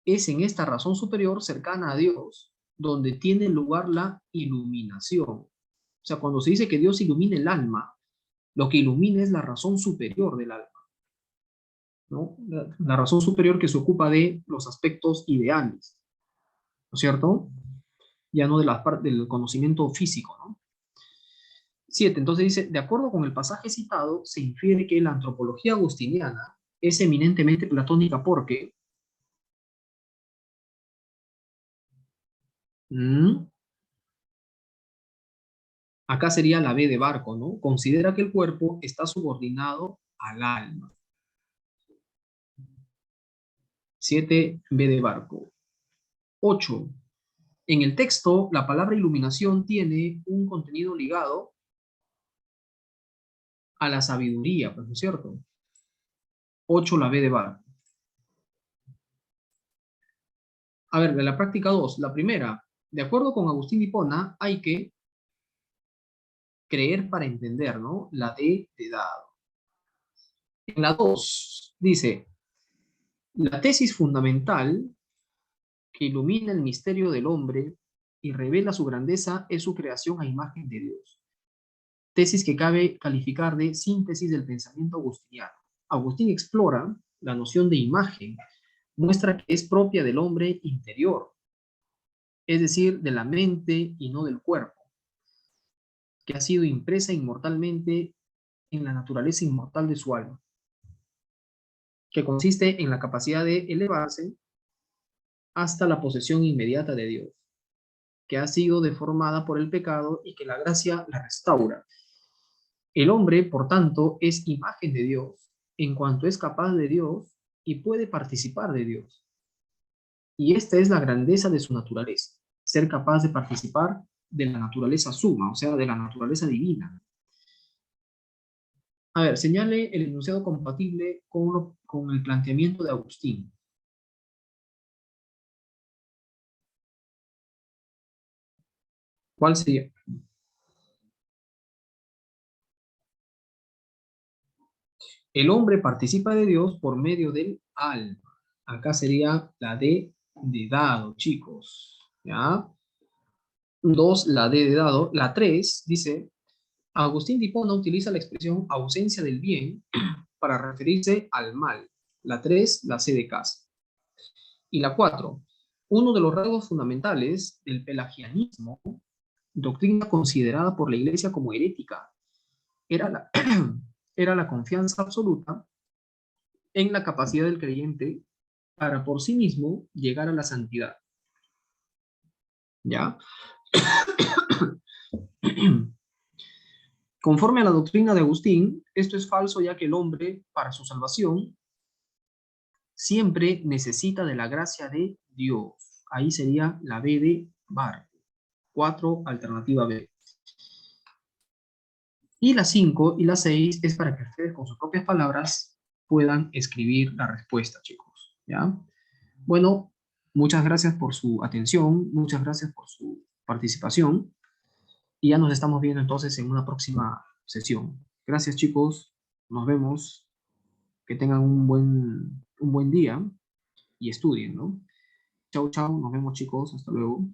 Es en esta razón superior cercana a Dios donde tiene lugar la iluminación. O sea, cuando se dice que Dios ilumina el alma, lo que ilumina es la razón superior del alma, ¿no? La razón superior que se ocupa de los aspectos ideales, ¿no es cierto? Ya no de la parte del conocimiento físico, ¿no? 7. Entonces dice, de acuerdo con el pasaje citado, se infiere que la antropología agustiniana es eminentemente platónica porque mmm, acá sería la B de barco, ¿no? Considera que el cuerpo está subordinado al alma. 7, B de barco. 8. En el texto, la palabra iluminación tiene un contenido ligado a la sabiduría, pues, ¿no es cierto? 8, la B de barco. A ver, de la práctica 2, la primera, de acuerdo con Agustín de Hipona, hay que creer para entender, ¿no? La D de dado. En la 2 dice, la tesis fundamental que ilumina el misterio del hombre y revela su grandeza es su creación a imagen de Dios. Tesis que cabe calificar de síntesis del pensamiento agustiniano. Agustín explora la noción de imagen, muestra que es propia del hombre interior, es decir, de la mente y no del cuerpo, que ha sido impresa inmortalmente en la naturaleza inmortal de su alma, que consiste en la capacidad de elevarse hasta la posesión inmediata de Dios, que ha sido deformada por el pecado y que la gracia la restaura. El hombre, por tanto, es imagen de Dios en cuanto es capaz de Dios y puede participar de Dios. Y esta es la grandeza de su naturaleza, ser capaz de participar de la naturaleza suma, o sea, de la naturaleza divina. A ver, señale el enunciado compatible con el planteamiento de Agustín. ¿Cuál sería? El hombre participa de Dios por medio del alma. Acá sería la D de dado, chicos. ¿Ya? 2, la D de dado. La 3 dice, Agustín de Hipona utiliza la expresión ausencia del bien para referirse al mal. La 3, la C de casa. Y la 4, uno de los rasgos fundamentales del pelagianismo, doctrina considerada por la Iglesia como herética, era la, era la confianza absoluta en la capacidad del creyente para por sí mismo llegar a la santidad. ¿Ya? Conforme a la doctrina de Agustín, esto es falso ya que el hombre, para su salvación, siempre necesita de la gracia de Dios. Ahí sería la B de bar. 4, alternativa B. Y la 5 y la 6 es para que ustedes con sus propias palabras puedan escribir la respuesta, chicos. ¿Ya? Bueno, muchas gracias por su atención, muchas gracias por su participación y ya nos estamos viendo entonces en una próxima sesión. Gracias, chicos, nos vemos, que tengan un buen día y estudien, ¿no? Chau, chau, nos vemos, chicos, hasta luego.